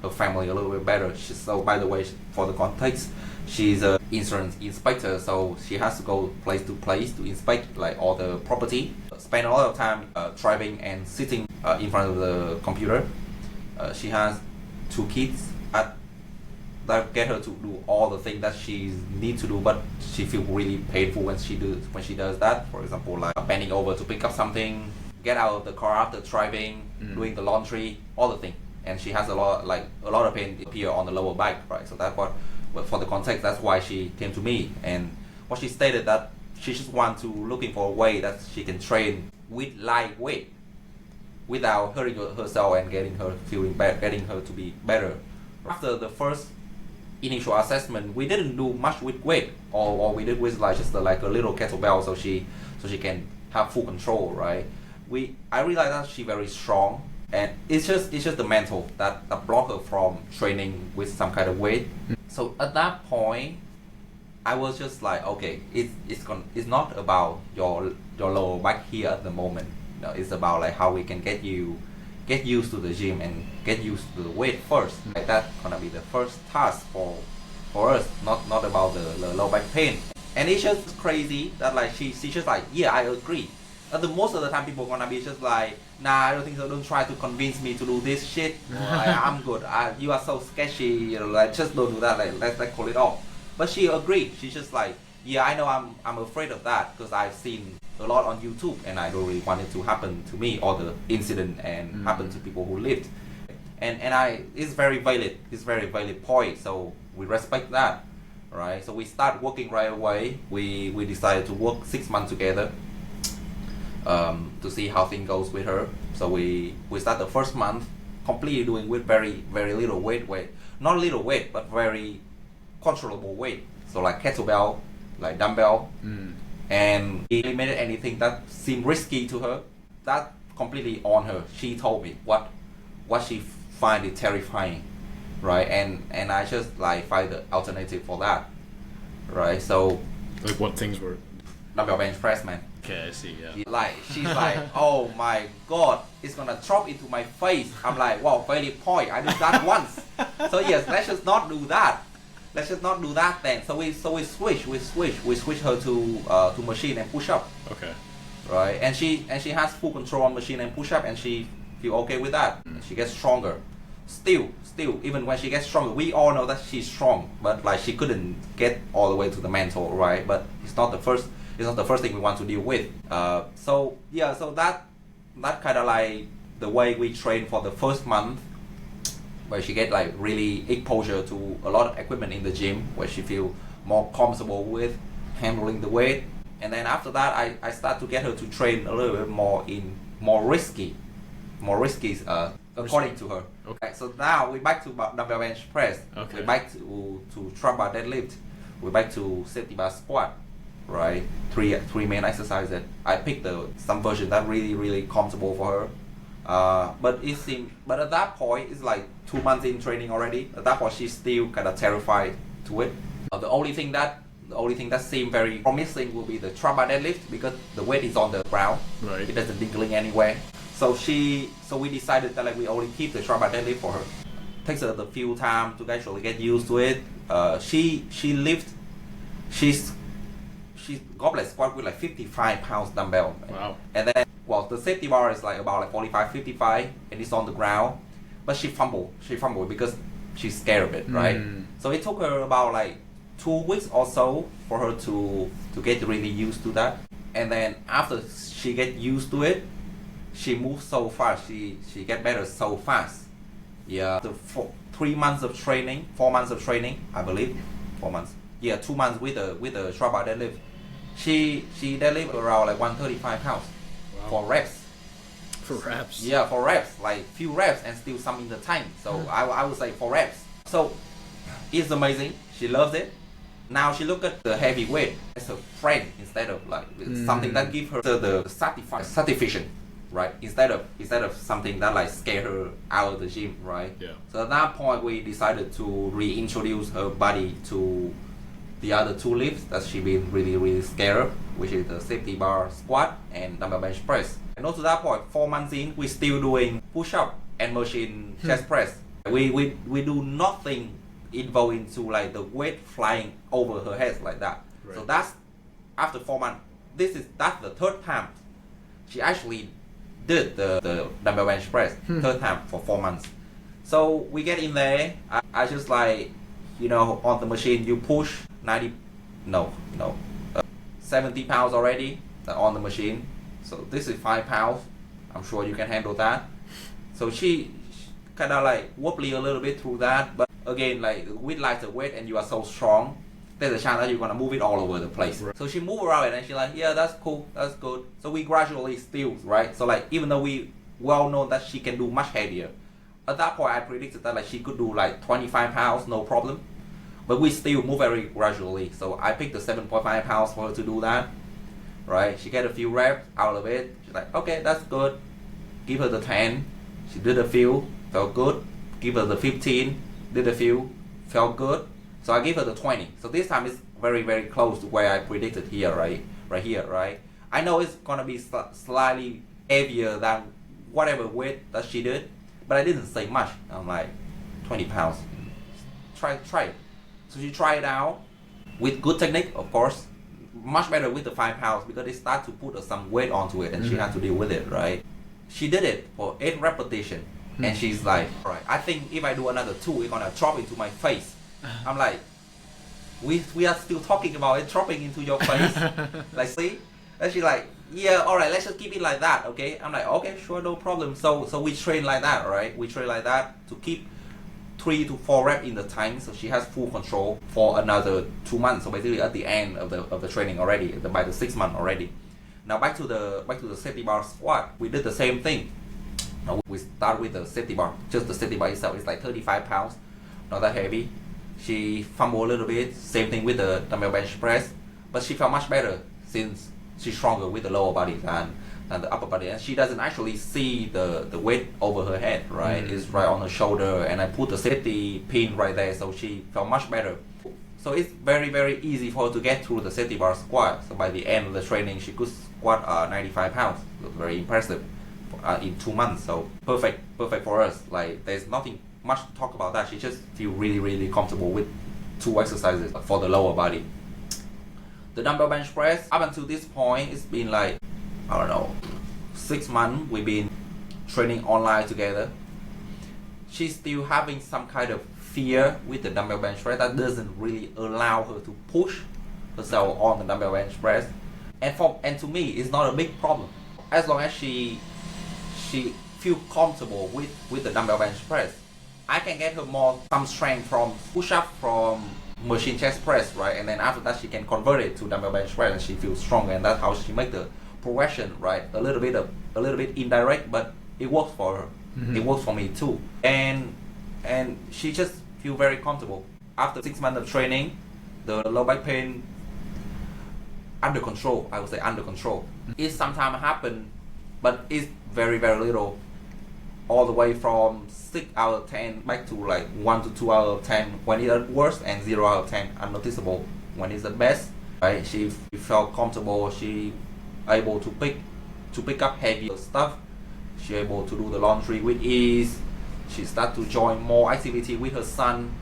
her family a little bit better. So by the way, for the context, she's an insurance inspector, so she has to go place to place to inspect like all the property. Spend a lot of time driving and sitting in front of the computer. She has 2 kids that get her to do all the things that she needs to do, but she feels really painful when she does that. For example, like bending over to pick up something, get out of the car after driving, doing the laundry, all the things. And she has a lot of pain appear on the lower back, right? So that's what for the context, that's why she came to me. And what she stated that she just looking for a way that she can train with light weight without hurting herself and getting her to be better. After the first initial assessment, we didn't do much with weight, or we did with like just like a little kettlebell, so she can have full control, right? I realized that she's very strong, and it's just the mental that block her from training with some kind of weight. So at that point, I was just like, okay, it's not about your lower back here at the moment. It's about like how we can get used to the gym and get used to the weight first. Like that's gonna be the first task for us, not about the low back pain. And it's just crazy that like she's just like, yeah, I agree. The most of the time people gonna be just like, nah, I don't think so. Don't try to convince me to do this shit. I'm good. You are so sketchy. You know, like just don't do that. Like let's call it off. But she agreed. She's just like, yeah, I know I'm afraid of that because I've seen a lot on YouTube and I don't really want it to happen to me or the incident and happen to people who lived. And it's very valid. It's very valid point. So we respect that, right? So we start working right away. We decided to work 6 months together. To see how things goes with her. So we start the first month completely doing with very little weight, not little weight, but very controllable weight. So like kettlebell, like dumbbell, and we eliminated anything that seemed risky to her. That completely on her. She told me what she find it terrifying, right? And I just like find the alternative for that, right? So
like what things were?
Dumbbell bench press, man.
Okay, I see. Yeah.
Like she's like, oh my god, it's gonna drop into my face. I'm like, wow, valid point. I did that once. So yes, let's just not do that. Let's just not do that then. So we switch her to machine and push up.
Okay.
Right, and she has full control on machine and push up, and she feel okay with that. She gets stronger. Still, even when she gets stronger, we all know that she's strong, but like she couldn't get all the way to the mental, right? But it's not the first thing we want to deal with. So that kind of like the way we train for the first month, where she get like really exposure to a lot of equipment in the gym, where she feel more comfortable with handling the weight. And then after that, I start to get her to train a little bit more risky, according to her. Okay. So now we back to dumbbell bench press.
Okay.
We back to trap bar deadlift. We back to safety bar squat. Right, three main exercises. I picked some version that really comfortable for her. But at that point, it's like 2 months in training already. At that point, she's still kind of terrified to it. The only thing that seemed very promising will be the trap bar deadlift because the weight is on the ground.
Right.
It doesn't dingling anywhere. So we decided that like we only keep the trap bar deadlift for her. Takes her the few time to actually get used to it. She goblet squat with like 55 pounds dumbbell.
Wow.
And then, well, the safety bar is like about like 45, 55, and it's on the ground. But she fumbled because she's scared of it, right? So it took her about like 2 weeks or so for her to get really used to that. And then after she get used to it, she moves so fast. She get better so fast. Yeah. The 4 months of training, I believe, 4 months. Yeah, 2 months with the trap bar deadlift. She deadlift around like 135 pounds.
Wow.
For reps.
For reps.
Yeah, for reps, like few reps and still some in the tank. So I would say for reps. So it's amazing. She loves it. Now she look at the heavy weight as a friend instead of like something that give her the satisfaction, right? Instead of something that like scare her out of the gym, right?
Yeah.
So at that point we decided to reintroduce her body to the other two lifts that she been really scared of, which is the safety bar squat and dumbbell bench press. And also that point, 4 months in, we still doing push up and machine chest press. We do nothing involved into like the weight flying over her head like that. Right. So that's after 4 months. That's the third time she actually did the dumbbell bench press. Third time for 4 months. So we get in there. I just like, on the machine you push 70 pounds already on the machine. So this is 5 pounds. I'm sure you can handle that. So she kind of like wobbly a little bit through that, but again, like with lighter weight and you are so strong, there's a chance that you're gonna move it all over the place. Right. So she moved around it and she's like, yeah, that's cool, that's good. So we gradually still, right? So like even though we well know that she can do much heavier, at that point I predicted that like she could do like 25 pounds, no problem. But we still move very gradually. So I picked the 7.5 pounds for her to do that. Right? She get a few reps out of it. She's like, okay, that's good. Give her the 10. She did a few, felt good. Give her the 15, did a few, felt good. So I give her the 20. So this time it's very close to where I predicted here, right? Right here, right? I know it's gonna be slightly heavier than whatever weight that she did, but I didn't say much. I'm like, 20 pounds. Try it. So she tried it out with good technique, of course. much better with the 5 pounds because they start to put some weight onto it, and she had to deal with it, right? She did it for 8 repetitions, and she's like, all right, I think if I do another 2, it's gonna drop into my face. I'm like, we are still talking about it dropping into your face. Like, see? And she's like, yeah, all right, let's just keep it like that, okay? I'm like, okay, sure, no problem. So we train like that, right? We train like that to keep 3 to 4 reps in the tank, so she has full control for another 2 months. So basically, at the end of the training already, by the 6th month already. Now back to the safety bar squat, we did the same thing. Now we start with the safety bar. Just the safety bar itself is like 35 pounds, not that heavy. She fumbled a little bit. Same thing with the dumbbell bench press, but she felt much better since she's stronger with the lower body than the upper body, and she doesn't actually see the weight over her head, right? It's right on her shoulder, and I put the safety pin right there, so she felt much better. So it's very, very easy for her to get through the safety bar squat. So by the end of the training, she could squat 95 pounds. Very impressive in 2 months. So perfect for us. Like, there's nothing much to talk about that. She just feel really, really comfortable with 2 exercises for the lower body. The dumbbell bench press, up until this point, it's been like, I don't know, 6 months we've been training online together. She's still having some kind of fear with the dumbbell bench press that doesn't really allow her to push herself on the dumbbell bench press. And to me, it's not a big problem. As long as she feel comfortable with the dumbbell bench press, I can get her some strength from push-up, from machine chest press, right? And then after that, she can convert it to dumbbell bench press, and she feels stronger, and that's how she make the progression, right? A little bit indirect, but it works for her. It works for me too, and she just feel very comfortable. After 6 months of training, the low back pain under control. I would say under control. It sometimes happen, but it's very, very little. All the way from 6 out of 10 back to like 1 to 2 out of 10 when it's at worst, and 0 out of 10 unnoticeable when it's at best. Right? She felt comfortable. She able to pick up heavier stuff. She able to do the laundry with ease. She start to join more activity with her son,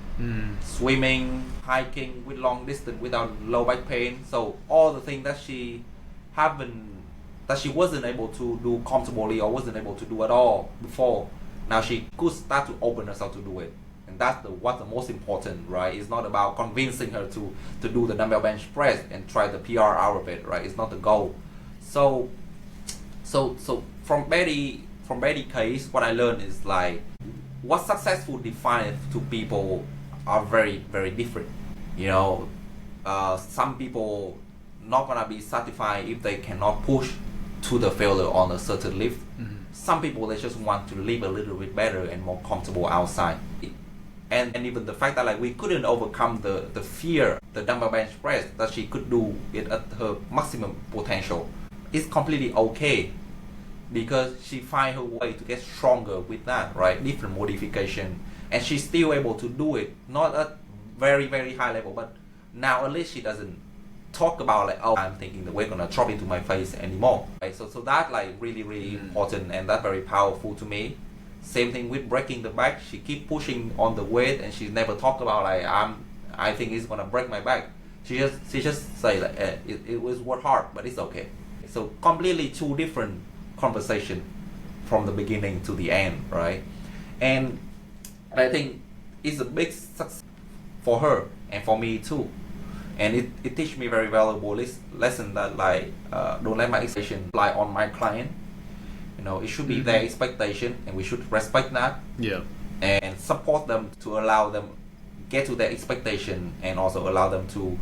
swimming, hiking with long distance without low back pain. So all the things that she wasn't able to do comfortably or wasn't able to do at all before, now she could start to open herself to do it. And that's what's the most important, right? It's not about convincing her to do the dumbbell bench press and try the PR out of it, right? It's not the goal. So from Betty case, what I learned is like, what successful defined to people are very, very different. You know, some people not gonna be satisfied if they cannot push to the failure on a certain lift. Some people, they just want to live a little bit better and more comfortable outside. And even the fact that like we couldn't overcome the fear, the dumbbell bench press, that she could do it at her maximum potential, is completely okay, because she find her way to get stronger with that, right? Different modification, and she's still able to do it, not at very, very high level, but now at least she doesn't talk about like, oh, I'm thinking the weight gonna drop into my face anymore, right? So that like really, really important, and that's very powerful to me. Same thing with breaking the back. She keep pushing on the weight, and she never talk about like, I think it's gonna break my back. She just say like, it was work hard, but it's okay. So completely 2 different conversation from the beginning to the end, right? And I think it's a big success for her and for me too. And it teach me very valuable lesson that like, don't let my expectation lie on my client. You know, it should be their expectation, and we should respect that. Yeah. And support them to allow them get to their expectation, and also allow them to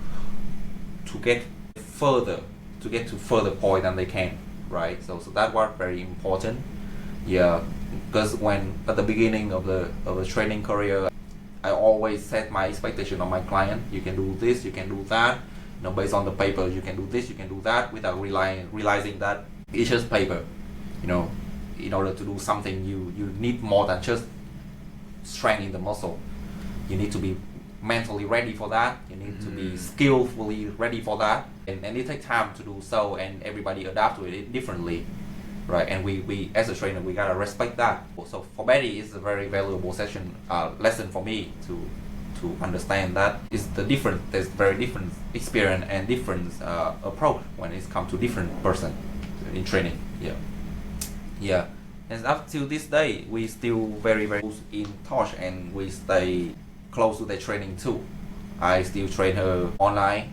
get to further point than they can, right? So that was very important. Yeah, because when at the beginning of the training career, I always set my expectation on my client. You can do this, you can do that. You know, based on the paper, you can do this, you can do that, without realizing that it's just paper. You know, in order to do something, you need more than just strength in the muscle. You need to be mentally ready for that. You need to be skillfully ready for that, and it takes time to do so, and everybody adapt to it differently, right? And we as a trainer, we gotta respect that. So for Betty, it's a very valuable lesson for me to to understand that it's the different. There's very different experience and different approach when it comes to different person in training. Yeah. And up to this day, we still very close in touch, and we stay close to the training too. I still train her online.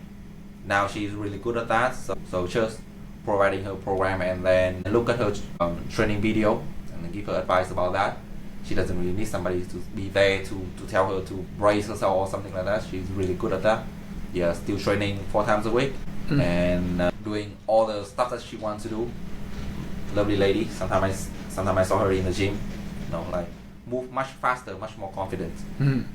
Now she's really good at that. So just providing her program and then look at her training video and then give her advice about that. She doesn't really need somebody to be there to tell her to brace herself or something like that. She's really good at that. Yeah, still training 4 times a week and doing all the stuff that she wants to do. Lovely lady. Sometimes I saw her in the gym, like move much faster, much more confident.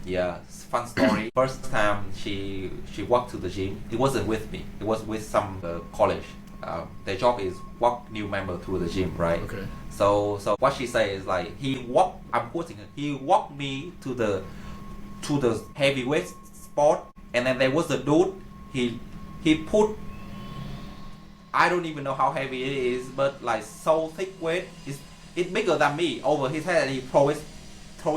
Yeah, fun story. First time she walked to the gym, it wasn't with me. It was with some college. Their job is walk new member through the gym, right?
Okay.
So what she say is like I'm quoting her. He walked me to the heavyweight sport, and then there was a dude. He put, I don't even know how heavy it is, but like so thick weight, it's bigger than me over his head, and he throw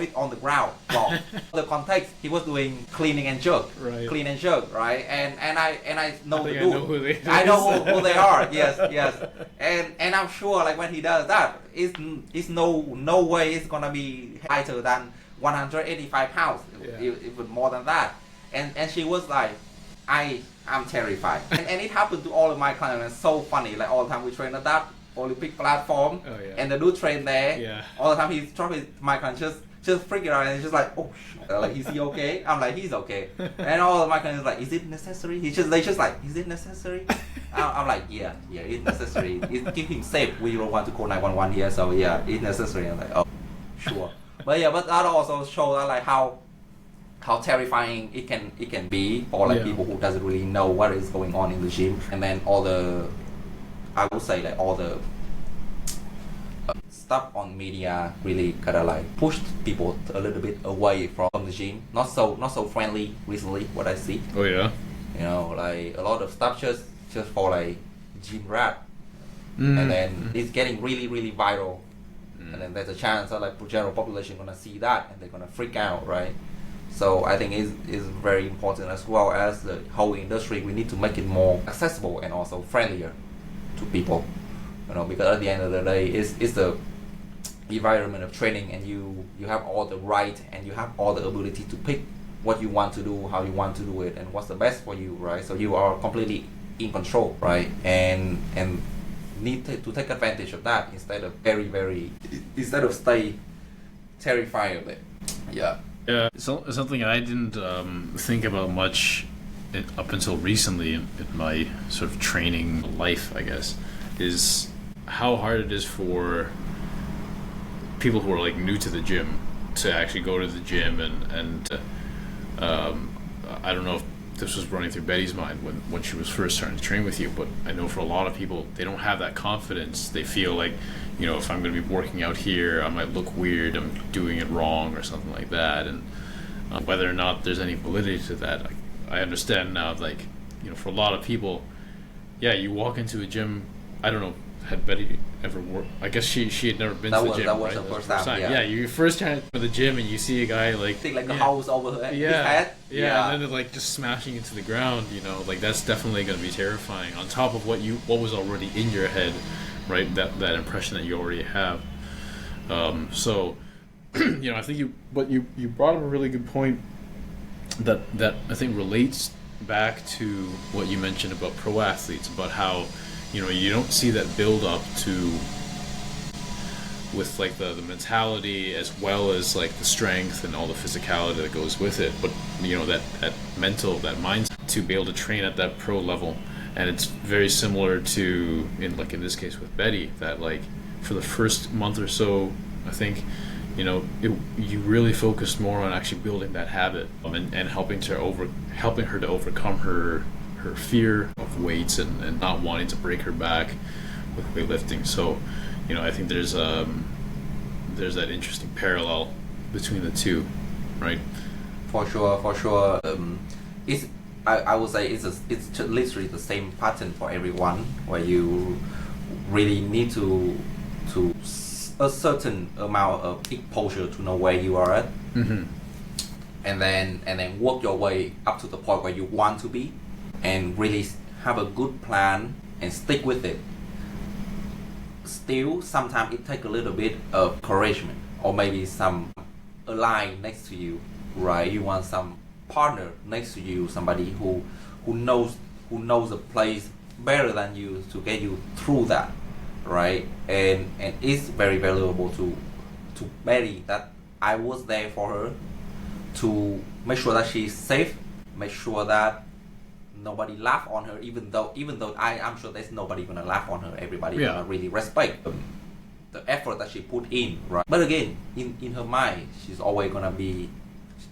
it on the ground. Well, the context, he was doing clean and jerk, right? And I know the dude. I know who they are. Yes. And I'm sure like when he does that, it's no way it's gonna be lighter than 185 pounds, even more than that. And she was like, I'm terrified. and it happened to all of my clients. It's so funny. Like all the time we train at that Olympic platform, and the dude trained there. Yeah. All the time he's trying my clients just freaking out, and it's just like, oh, like is he okay? I'm like, he's okay. And all of my clients like, is it necessary? They just like, is it necessary? I'm like, yeah, it's necessary. It keep him safe. We don't want to call 911 here, so yeah, it's necessary. I'm like, oh, sure. But that also shows that like how terrifying it can be for like people who doesn't really know what is going on in the gym, and then I would say like all the stuff on media really kind of like pushed people a little bit away from the gym. Not so friendly recently. What I see.
Oh yeah.
Like a lot of stuff just for like gym rat, and then it's getting really viral, and then there's a chance that like the general population gonna see that and they're gonna freak out, right? So I think is very important, as well as the whole industry. We need to make it more accessible and also friendlier to people, because at the end of the day, it's the environment of training, and you have all the right and you have all the ability to pick what you want to do, how you want to do it, and what's the best for you, right? So you are completely in control, right? And need to take advantage of that instead of stay terrified of it. Yeah.
Yeah, something I didn't think about much up until recently in my sort of training life, I guess, is how hard it is for people who are like new to the gym to actually go to the gym and I don't know if this was running through Betty's mind when she was first starting to train with you, but I know for a lot of people, they don't have that confidence. They feel like, if I'm going to be working out here, I might look weird, I'm doing it wrong or something like that. And whether or not there's any validity to that, I understand now, like, for a lot of people, you walk into a gym, I don't know, had Betty ever worked? I guess she had never been to the gym.
That was the first time.
Yeah, you first try to the gym and you see a guy like
a house over his head.
Yeah, and then like just smashing into the ground. Like that's definitely going to be terrifying. On top of what was already in your head, right? That impression that you already have. So, I think you brought up a really good point that I think relates back to what you mentioned about pro athletes, about how you don't see that build up to with like the mentality as well as like the strength and all the physicality that goes with it, but that mental, that mindset to be able to train at that pro level. And it's very similar to in this case with Betty, that like for the first month or so, I think you really focused more on actually building that habit and helping her to overcome her fear of weights and not wanting to break her back with weightlifting. So, I think there's that interesting parallel between the two, right?
For sure. I would say it's literally the same pattern for everyone, where you really need to a certain amount of exposure to know where you are at. and then work your way up to the point where you want to be, and really have a good plan and stick with it. Still, sometimes it takes a little bit of encouragement, or maybe some ally next to you, right? You want some partner next to you, somebody who knows the place better than you to get you through that, right? And it's very valuable to Betty that I was there for her, to make sure that she's safe, make sure that nobody laugh on her, even though I'm sure there's nobody gonna laugh on her. Everybody gonna really respect the effort that she put in, right? But again, in her mind, she's always gonna be,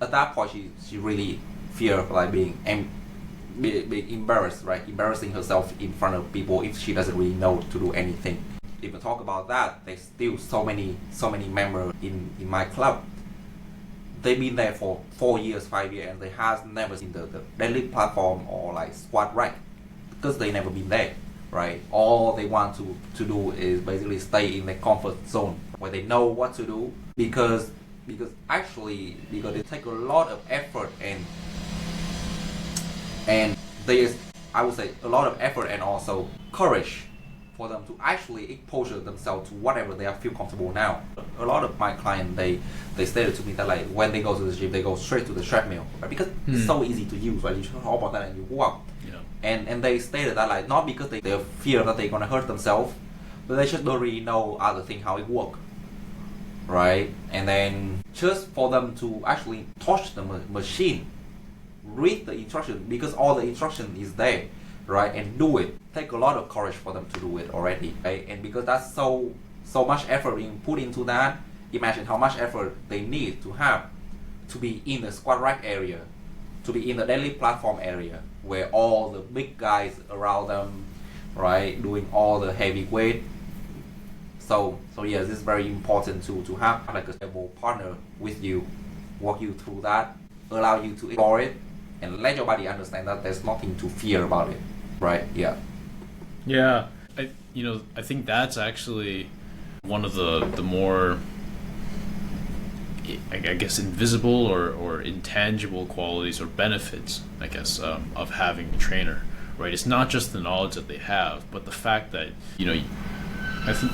at that point she really fear of like being embarrassed, right? Embarrassing herself in front of people if she doesn't really know to do anything. If we talk about that, there's still so many members in my club. They've been there for 4 years, 5 years, and they has never seen the daily platform or like squat rack, because they never been there, right? All they want to do is basically stay in their comfort zone where they know what to do, because it take a lot of effort and there's, I would say, a lot of effort and also courage for them to actually expose themselves to whatever they feel comfortable now. A lot of my clients, they stated to me that like when they go to the gym, they go straight to the treadmill, right? Because it's so easy to use, right? You just hop on that and you walk. Yeah. And they stated that like not because they fear that they're gonna hurt themselves, but they just don't really know other thing how it works, right? And then just for them to actually touch the machine, read the instruction, because all the instruction is there, right? And do it. Take a lot of courage for them to do it already, right? And because that's so much effort being put into that, imagine how much effort they need to have to be in the squat rack area, to be in the daily platform area where all the big guys around them, right, doing all the heavy weight. So yes, it's very important to have like a stable partner with you, walk you through that, allow you to explore it, and let your body understand that there's nothing to fear about it, right?
Yeah, I think that's actually one of the more, I guess, invisible or intangible qualities or benefits, I guess, of having a trainer, right? It's not just the knowledge that they have, but the fact that, I think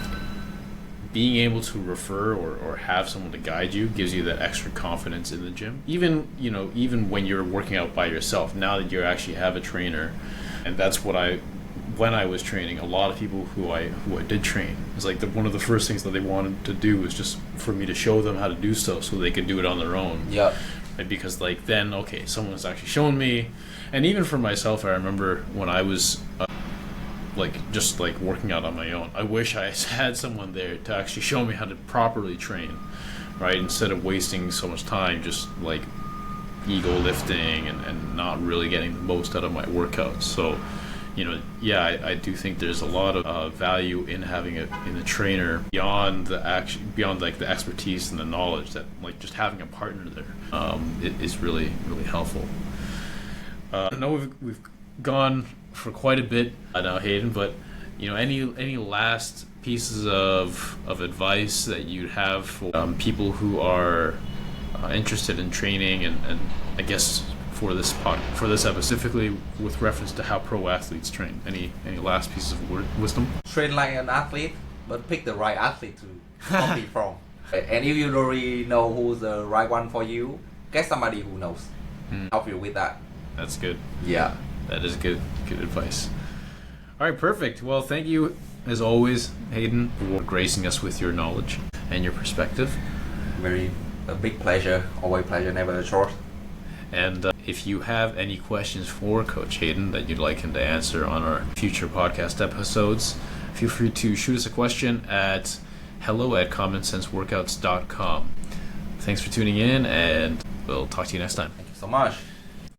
being able to refer or have someone to guide you gives you that extra confidence in the gym. Even when you're working out by yourself, now that you actually have a trainer, and that's what when I was training, a lot of people who I did train, it's like one of the first things that they wanted to do was just for me to show them how to do so they could do it on their own.
Yeah.
Right? Because like then, okay, someone's actually shown me, and even for myself, I remember when I was just working out on my own, I wish I had someone there to actually show me how to properly train, right? Instead of wasting so much time just like ego lifting and not really getting the most out of my workouts. So, I do think there's a lot of value in having a trainer beyond the expertise and the knowledge, that like just having a partner there is really, really helpful. I know we've gone for quite a bit now, Hayden, but any last pieces of advice that you'd have for people who are interested in training, and I guess for this episode specifically with reference to how pro athletes train? Any last pieces of wisdom?
Train like an athlete, but pick the right athlete to copy from. And if you don't really know who's the right one for you, get somebody who knows. Help you with that.
That's good.
Yeah.
That is good advice. All right, perfect. Well, thank you, as always, Hayden, for gracing us with your knowledge and your perspective.
A big pleasure. Always pleasure, never a chore.
And if you have any questions for Coach Hayden that you'd like him to answer on our future podcast episodes, feel free to shoot us a question at hello@commonsenseworkouts.com. Thanks for tuning in, and we'll talk to you next time.
Thank you so much.